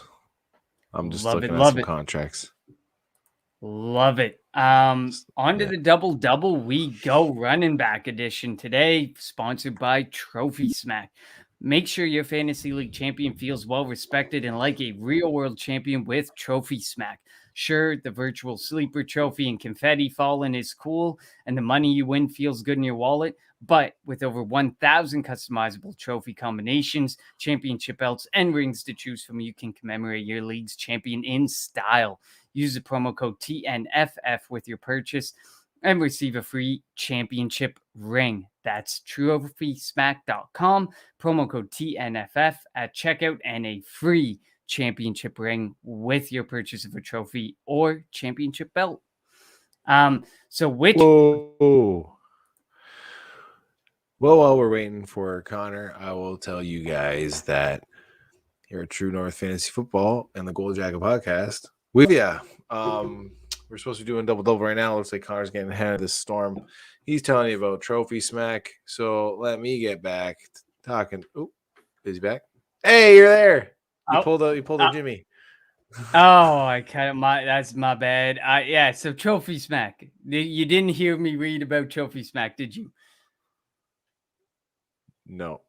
I'm just Love looking it, at love some it. contracts. Love it. On to Yeah. the double we go running back edition today, sponsored by Trophy Smack. Make sure your fantasy league champion feels well respected and like a real world champion with Trophy Smack. Sure, the virtual sleeper trophy and confetti falling is cool, and the money you win feels good in your wallet. But with over 1,000 customizable trophy combinations, championship belts, and rings to choose from, you can commemorate your league's champion in style. Use the promo code TNFF with your purchase and receive a free championship ring. That's trophysmack.com. Promo code TNFF at checkout and a free championship ring with your purchase of a trophy or championship belt. So which... Whoa. Well, while we're waiting for Connor, I will tell you guys that here at True North Fantasy Football and the Gold Jacket Podcast, we're supposed to be doing double right now. Looks like Connor's getting ahead of this storm. He's telling you about Trophy Smack. So let me get back talking. Oh, is he back? Hey, you're there. You pulled a Jimmy. That's my bad. Yeah, so Trophy Smack. You didn't hear me read about Trophy Smack, did you? No.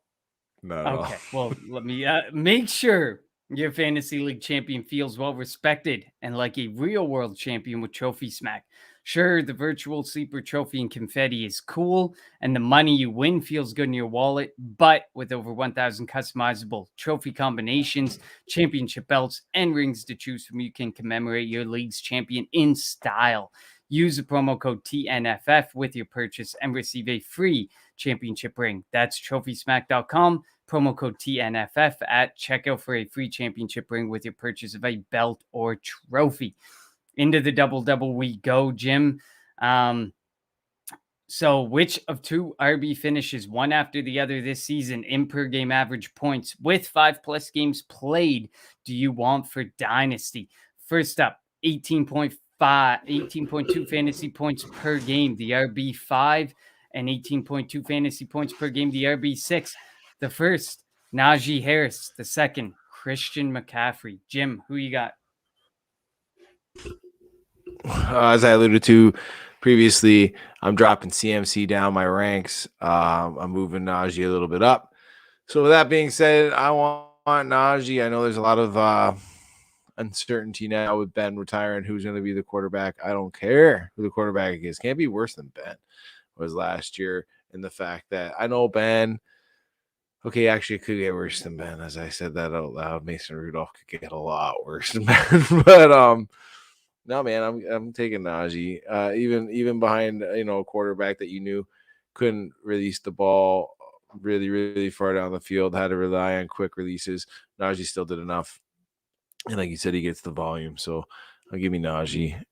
Okay, well, let me make sure your fantasy league champion feels well respected and like a real world champion with Trophy Smack. Sure, the virtual sleeper trophy and confetti is cool, and the money you win feels good in your wallet, but with over 1,000 customizable trophy combinations, championship belts, and rings to choose from, you can commemorate your league's champion in style. Use the promo code TNFF with your purchase and receive a free championship ring. That's trophysmack.com. Promo code TNFF at checkout for a free championship ring with your purchase of a belt or trophy. Into the double we go, Jim. So which of two RB finishes one after the other this season in per game average points with 5+ games played do you want for Dynasty? First up, 18.2 fantasy points per game, the RB5, and 18.2 fantasy points per game, the RB6. The first, Najee Harris. The second, Christian McCaffrey. Jim, who you got? As I alluded to previously, I'm dropping CMC down my ranks. I'm moving Najee a little bit up. So with that being said, I want Najee. I know there's a lot of uncertainty now with Ben retiring. Who's going to be the quarterback? I don't care who the quarterback is. Can't be worse than Ben was last year. In the fact that I know Ben. Okay, actually, it could get worse than Ben. As I said that out loud, Mason Rudolph could get a lot worse than Ben. But no, man, I'm taking Najee. Even behind a quarterback that you knew couldn't release the ball really, really far down the field, had to rely on quick releases. Najee still did enough, and like you said, he gets the volume. So I'll give me Najee.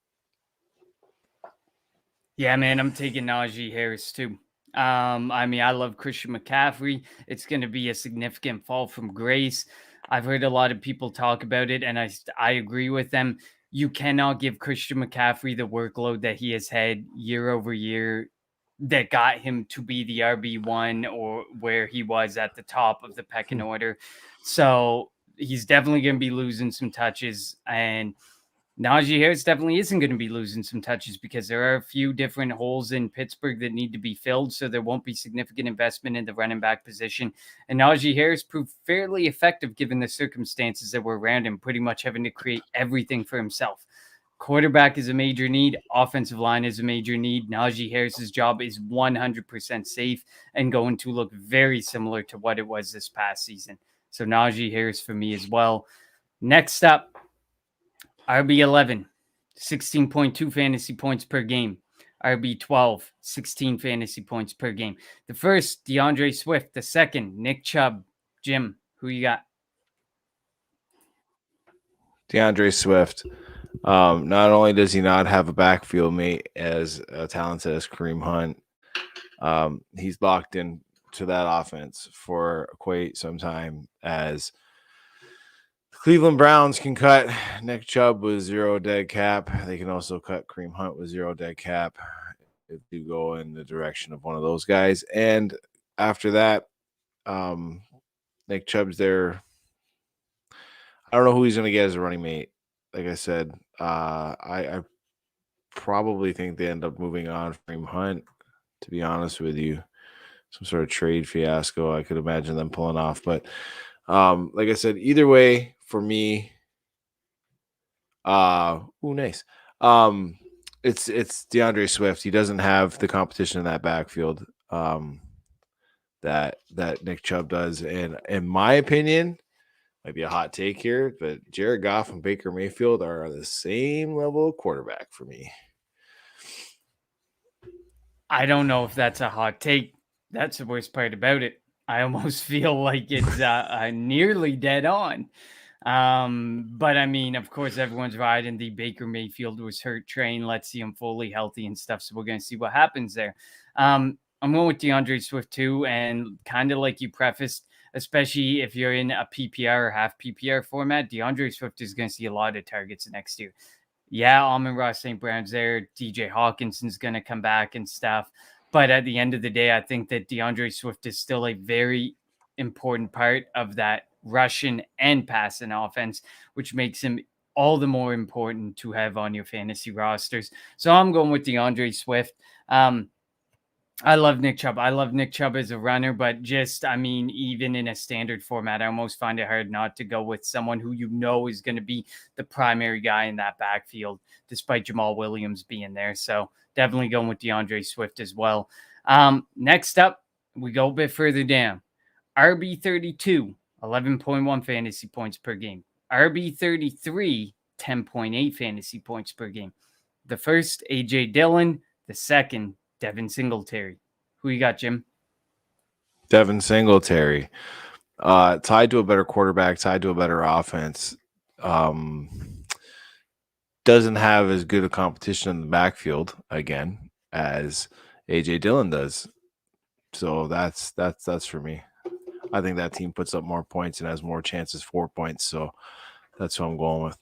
Yeah, man, I'm taking Najee Harris too. I love Christian McCaffrey. It's going to be a significant fall from grace. I've heard a lot of people talk about it, and I agree with them. You cannot give Christian McCaffrey the workload that he has had year over year that got him to be the RB1 or where he was at the top of the pecking order. So he's definitely going to be losing some touches, and Najee Harris definitely isn't going to be losing some touches because there are a few different holes in Pittsburgh that need to be filled, so there won't be significant investment in the running back position. And Najee Harris proved fairly effective given the circumstances that were around him, pretty much having to create everything for himself. Quarterback is a major need. Offensive line is a major need. Najee Harris's job is 100% safe and going to look very similar to what it was this past season. So Najee Harris for me as well. Next up, RB11, 16.2 fantasy points per game. RB12, 16 fantasy points per game. The first, DeAndre Swift. The second, Nick Chubb. Jim, who you got? DeAndre Swift. Not only does he not have a backfield mate as talented as Kareem Hunt, he's locked in to that offense for quite some time as Cleveland Browns can cut Nick Chubb with 0 dead cap. They can also cut Kareem Hunt with 0 dead cap if you go in the direction of one of those guys. And after that, Nick Chubb's there. I don't know who he's going to get as a running mate. Like I said, I probably think they end up moving on from Hunt, to be honest with you. Some sort of trade fiasco I could imagine them pulling off. But like I said, either way, for me, nice. It's DeAndre Swift. He doesn't have the competition in that backfield that Nick Chubb does. And in my opinion, might be a hot take here, but Jared Goff and Baker Mayfield are the same level of quarterback for me. I don't know if that's a hot take. That's the worst part about it. I almost feel like it's nearly dead on. But I mean, of course, everyone's riding the Baker Mayfield was hurt train. Let's see him fully healthy and stuff. So we're going to see what happens there. I'm going with DeAndre Swift too. And kind of like you prefaced, especially if you're in a PPR or half PPR format, DeAndre Swift is going to see a lot of targets next year. Yeah, Amon-Ra St. Brown's there. DJ Hawkinson's going to come back and stuff. But at the end of the day, I think that DeAndre Swift is still a very important part of that rushing and passing offense, which makes him all the more important to have on your fantasy rosters. So I'm going with DeAndre Swift. I love Nick Chubb. I love Nick Chubb as a runner, but even in a standard format, I almost find it hard not to go with someone who you know is going to be the primary guy in that backfield, despite Jamal Williams being there. So definitely going with DeAndre Swift as well. Next up, we go a bit further down. RB32, 11.1 fantasy points per game. RB33, 10.8 fantasy points per game. The first, A.J. Dillon. The second, Devin Singletary. Who you got, Jim? Devin Singletary. Tied to a better quarterback, tied to a better offense. Doesn't have as good a competition in the backfield, again, as A.J. Dillon does. So that's for me. I think that team puts up more points and has more chances for points. So that's what I'm going with.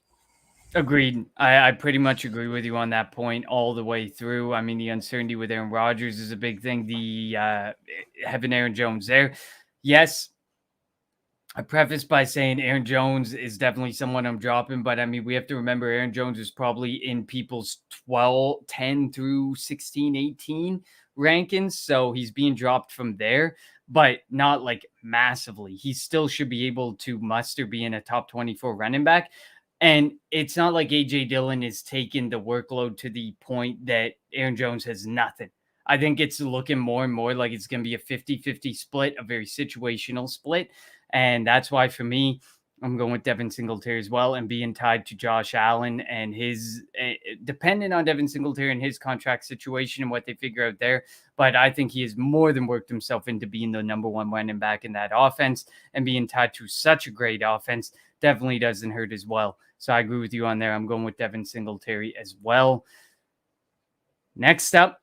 Agreed. I pretty much agree with you on that point all the way through. I mean, the uncertainty with Aaron Rodgers is a big thing. The having Aaron Jones there. Yes, I preface by saying Aaron Jones is definitely someone I'm dropping, but I mean, we have to remember Aaron Jones is probably in people's 10 through 16, 18 rankings. So he's being dropped from there, but not like massively. He still should be able to muster being a top 24 running back. And it's not like A.J. Dillon is taking the workload to the point that Aaron Jones has nothing. I think it's looking more and more like it's going to be a 50-50 split, a very situational split. And that's why, for me, I'm going with Devin Singletary as well, and being tied to Josh Allen and his, dependent on Devin Singletary and his contract situation and what they figure out there. But I think he has more than worked himself into being the number one running back in that offense, and being tied to such a great offense definitely doesn't hurt as well. So I agree with you on there. I'm going with Devin Singletary as well. Next up,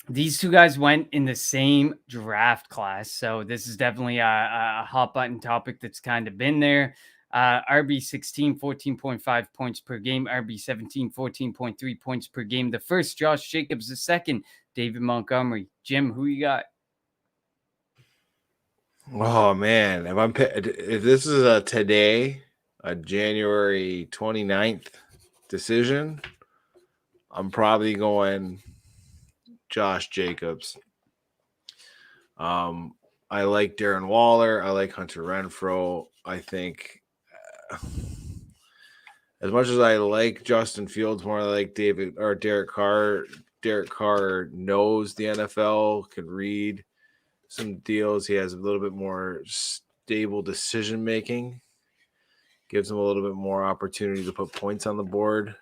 these two guys went in the same draft class. So this is definitely a hot button topic that's kind of been there. RB16, 14.5 points per game. RB17, 14.3 points per game. The first, Josh Jacobs. The second, David Montgomery. Jim, who you got? Oh, man. If this is a January 29th decision, I'm probably going Josh Jacobs. I like Darren Waller. I like Hunter Renfrow. I think as much as I like Justin Fields more, I like Derek Carr. Derek Carr knows the NFL, can read some deals. He has a little bit more stable decision making. Gives him a little bit more opportunity to put points on the board.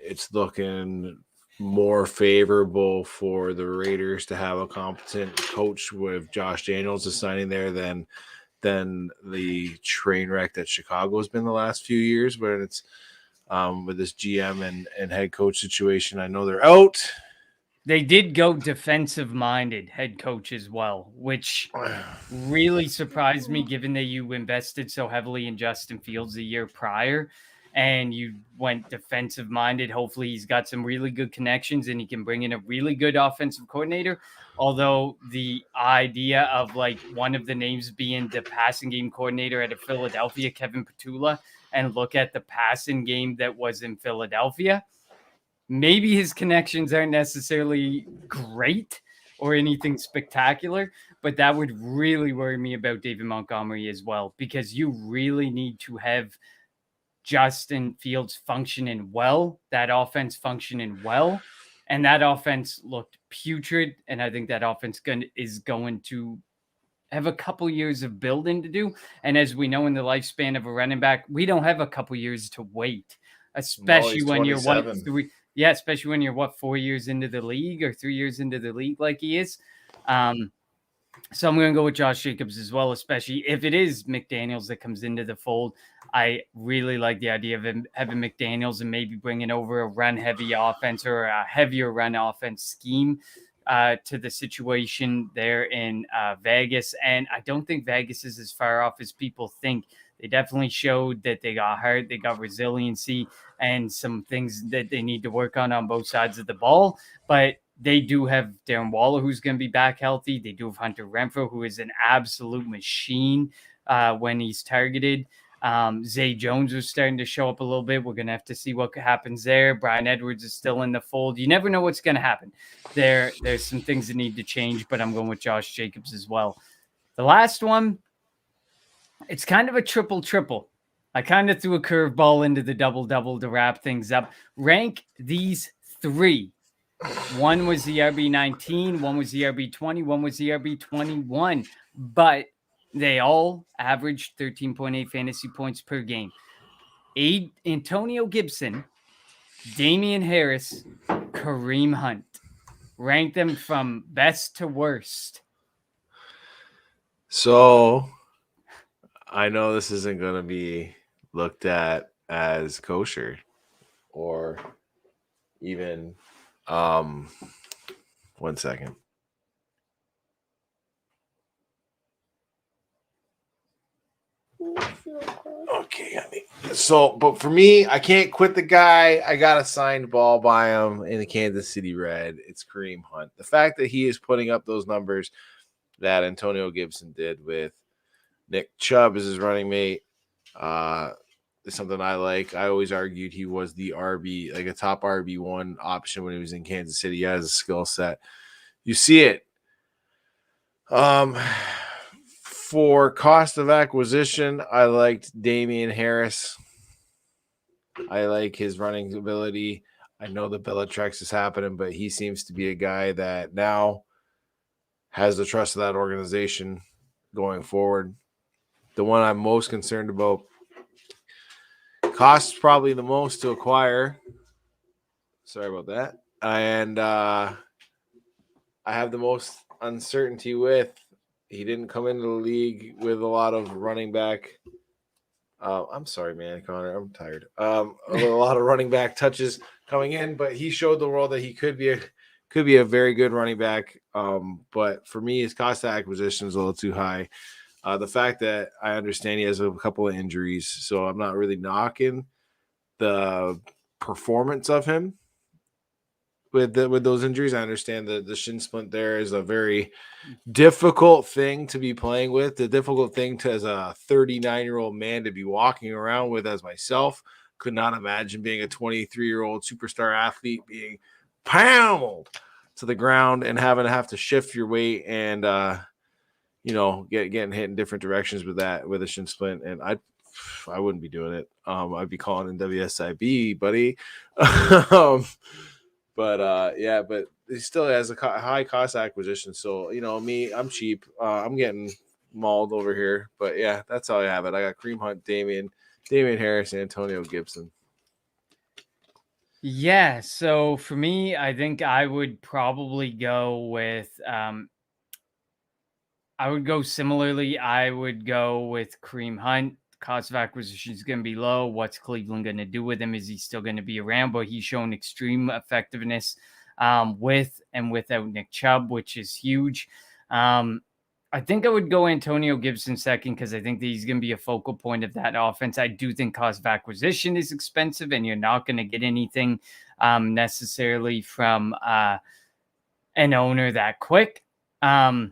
It's looking more favorable for the Raiders to have a competent coach with Josh Daniels assigning there than the train wreck that Chicago has been the last few years. But it's with this GM and head coach situation. I know they're out. They did go defensive-minded head coach as well, which really surprised me given that you invested so heavily in Justin Fields the year prior and you went defensive-minded. Hopefully he's got some really good connections and he can bring in a really good offensive coordinator. Although the idea of like one of the names being the passing game coordinator out of Philadelphia, Kevin Petula, and look at the passing game that was in Philadelphia, maybe his connections aren't necessarily great or anything spectacular, but that would really worry me about David Montgomery as well, because you really need to have Justin Fields functioning well, that offense functioning well, and that offense looked putrid, and I think that offense is going to have a couple years of building to do, and as we know in the lifespan of a running back, we don't have a couple years to wait, especially when you're 27. especially when you're 4 years into the league or 3 years into the league like he is. So I'm going to go with Josh Jacobs as well, especially if it is McDaniels that comes into the fold. I really like the idea of him having McDaniels and maybe bringing over a run-heavy offense or a heavier run offense scheme to the situation there in Vegas. And I don't think Vegas is as far off as people think. They definitely showed that they got hurt, they got resiliency, and some things that they need to work on both sides of the ball. But they do have Darren Waller, who's going to be back healthy. They do have Hunter Renfrow, who is an absolute machine when he's targeted. Zay Jones was starting to show up a little bit. We're going to have to see what happens there. Brian Edwards is still in the fold. You never know what's going to happen. There's some things that need to change, but I'm going with Josh Jacobs as well. The last one, it's kind of a triple. I kind of threw a curveball into the double to wrap things up. Rank these three. One was the RB19, one was the RB20, one was the RB21, but they all averaged 13.8 fantasy points per game. Antonio Gibson, Damien Harris, Kareem Hunt. Rank them from best to worst. So I know this isn't going to be looked at as kosher or even 1 second. Okay, honey. So, but for me, I can't quit the guy. I got a signed ball by him in the Kansas City Red. It's Kareem Hunt. The fact that he is putting up those numbers that Antonio Gibson did with Nick Chubb as his running mate is something I like. I always argued he was the RB, like a top RB1 option when he was in Kansas City. He has a skill set. You see it. For cost of acquisition, I liked Damien Harris. I like his running ability. I know the Bellatrix is happening, but he seems to be a guy that now has the trust of that organization going forward. The one I'm most concerned about costs probably the most to acquire. Sorry about that. And I have the most uncertainty with. He didn't come into the league with a lot of running back. I'm sorry, man, Connor. I'm tired. A lot of running back touches coming in, but he showed the world that he could be a very good running back. But for me, his cost of acquisition is a little too high. The fact that I understand he has a couple of injuries, so I'm not really knocking the performance of him with those injuries. I understand that the shin splint there is a very difficult thing to be playing with, the difficult thing to, as a 39-year-old man, to be walking around with. As myself, could not imagine being a 23-year-old superstar athlete being pounded to the ground and have to shift your weight and getting hit in different directions with a shin splint. And I wouldn't be doing it. I'd be calling in WSIB, buddy. But he still has a high cost acquisition. So, me, I'm cheap. I'm getting mauled over here. But, yeah, that's how I have it. I got Kareem Hunt, Damien Harris, and Antonio Gibson. Yeah, so for me, I think I would probably go with I would go similarly. I would go with Kareem Hunt. Cost of acquisition is going to be low. What's Cleveland going to do with him? Is he still going to be around? But he's shown extreme effectiveness with and without Nick Chubb, which is huge. I think I would go Antonio Gibson second because I think that he's going to be a focal point of that offense. I do think cost of acquisition is expensive, and you're not going to get anything necessarily from an owner that quick. But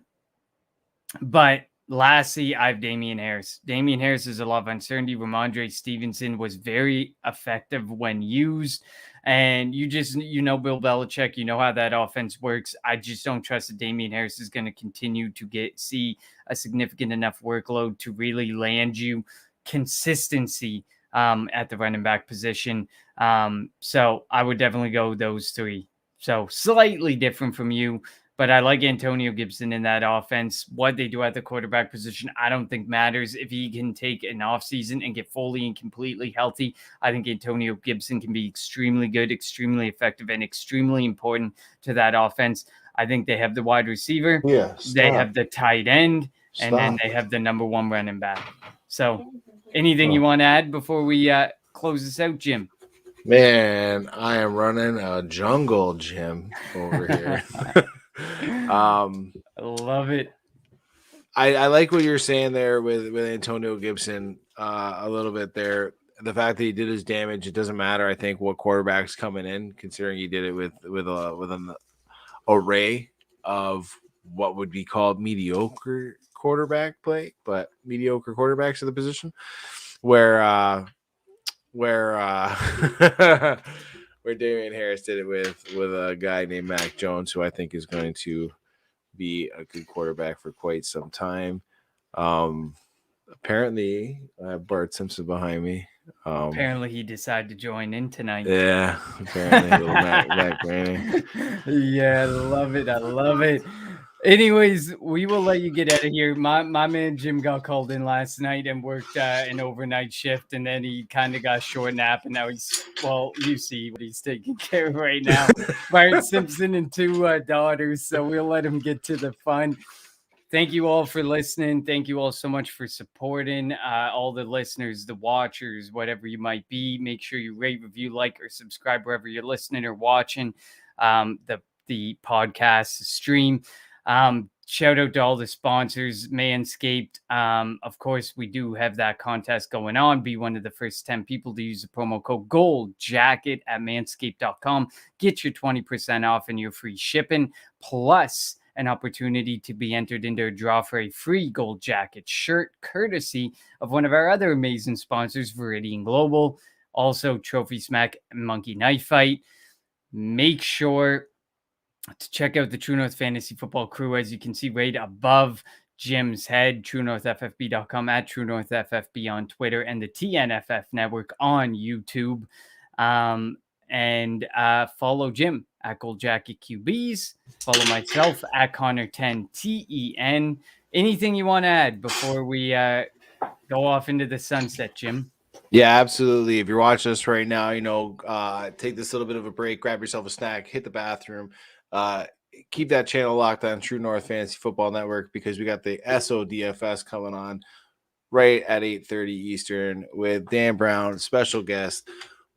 lastly, I have Damien Harris. Damien Harris is a lot of uncertainty. Ramondre Stevenson was very effective when used. And Bill Belichick, you know how that offense works. I just don't trust that Damien Harris is going to continue to see a significant enough workload to really land you consistency at the running back position. So I would definitely go those three. So slightly different from you, but I like Antonio Gibson in that offense. What they do at the quarterback position, I don't think matters. If he can take an offseason and get fully and completely healthy, I think Antonio Gibson can be extremely good, extremely effective, and extremely important to that offense. I think they have the wide receiver. They have the tight end, and then they have the number one running back. So anything you want to add before we close this out, Jim? Man, I am running a jungle gym over here. I love it. I like what you're saying there with Antonio Gibson a little bit there. The fact that he did his damage, it doesn't matter. I think what quarterback's coming in, considering he did it with an array of what would be called mediocre quarterback play, but mediocre quarterbacks at the position where Damien Harris did it with a guy named Mac Jones, who I think is going to be a good quarterback for quite some time. Apparently, I have Bart Simpson behind me. Apparently, he decided to join in tonight. Yeah, apparently, a little Mac Brady. Yeah, I love it. I love it. Anyways, we will let you get out of here. My man Jim got called in last night and worked an overnight shift, and then he kind of got a short nap, and now you see what he's taking care of right now. Bart Simpson and two daughters, so we'll let him get to the fun. Thank you all for listening. Thank you all so much for supporting all the listeners, the watchers, whatever you might be. Make sure you rate, review, like, or subscribe wherever you're listening or watching the podcast stream. Shout out to all the sponsors, Manscaped. Of course, we do have that contest going on. Be one of the first 10 people to use the promo code GOLDJACKET at manscaped.com. Get your 20% off and your free shipping, plus an opportunity to be entered into a draw for a free Gold Jacket shirt, courtesy of one of our other amazing sponsors, Veridian Global. Also, Trophy Smack and Monkey Knife Fight. Make sure to check out the True North Fantasy Football crew, as you can see right above Jim's head, TrueNorthFFB.com, at TrueNorthFFB on Twitter, and the TNFF Network on YouTube. And follow Jim at Gold Jacket QBs. Follow myself at Connor10TEN. Anything you want to add before we go off into the sunset, Jim? Yeah, absolutely. If you're watching us right now, take this little bit of a break, grab yourself a snack, hit the bathroom. Keep that channel locked on True North Fantasy Football Network, because we got the SODFS coming on right at 8:30 Eastern with Dan Brown, special guest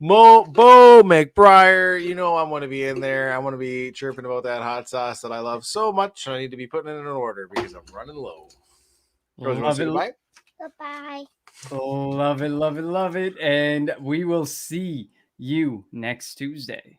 Bo McBriar. I want to be in there. I want to be chirping about that hot sauce that I love so much. I need to be putting it in order because I'm running low. Rose, you want to say goodbye? Goodbye. Love it, love it, love it. And we will see you next Tuesday.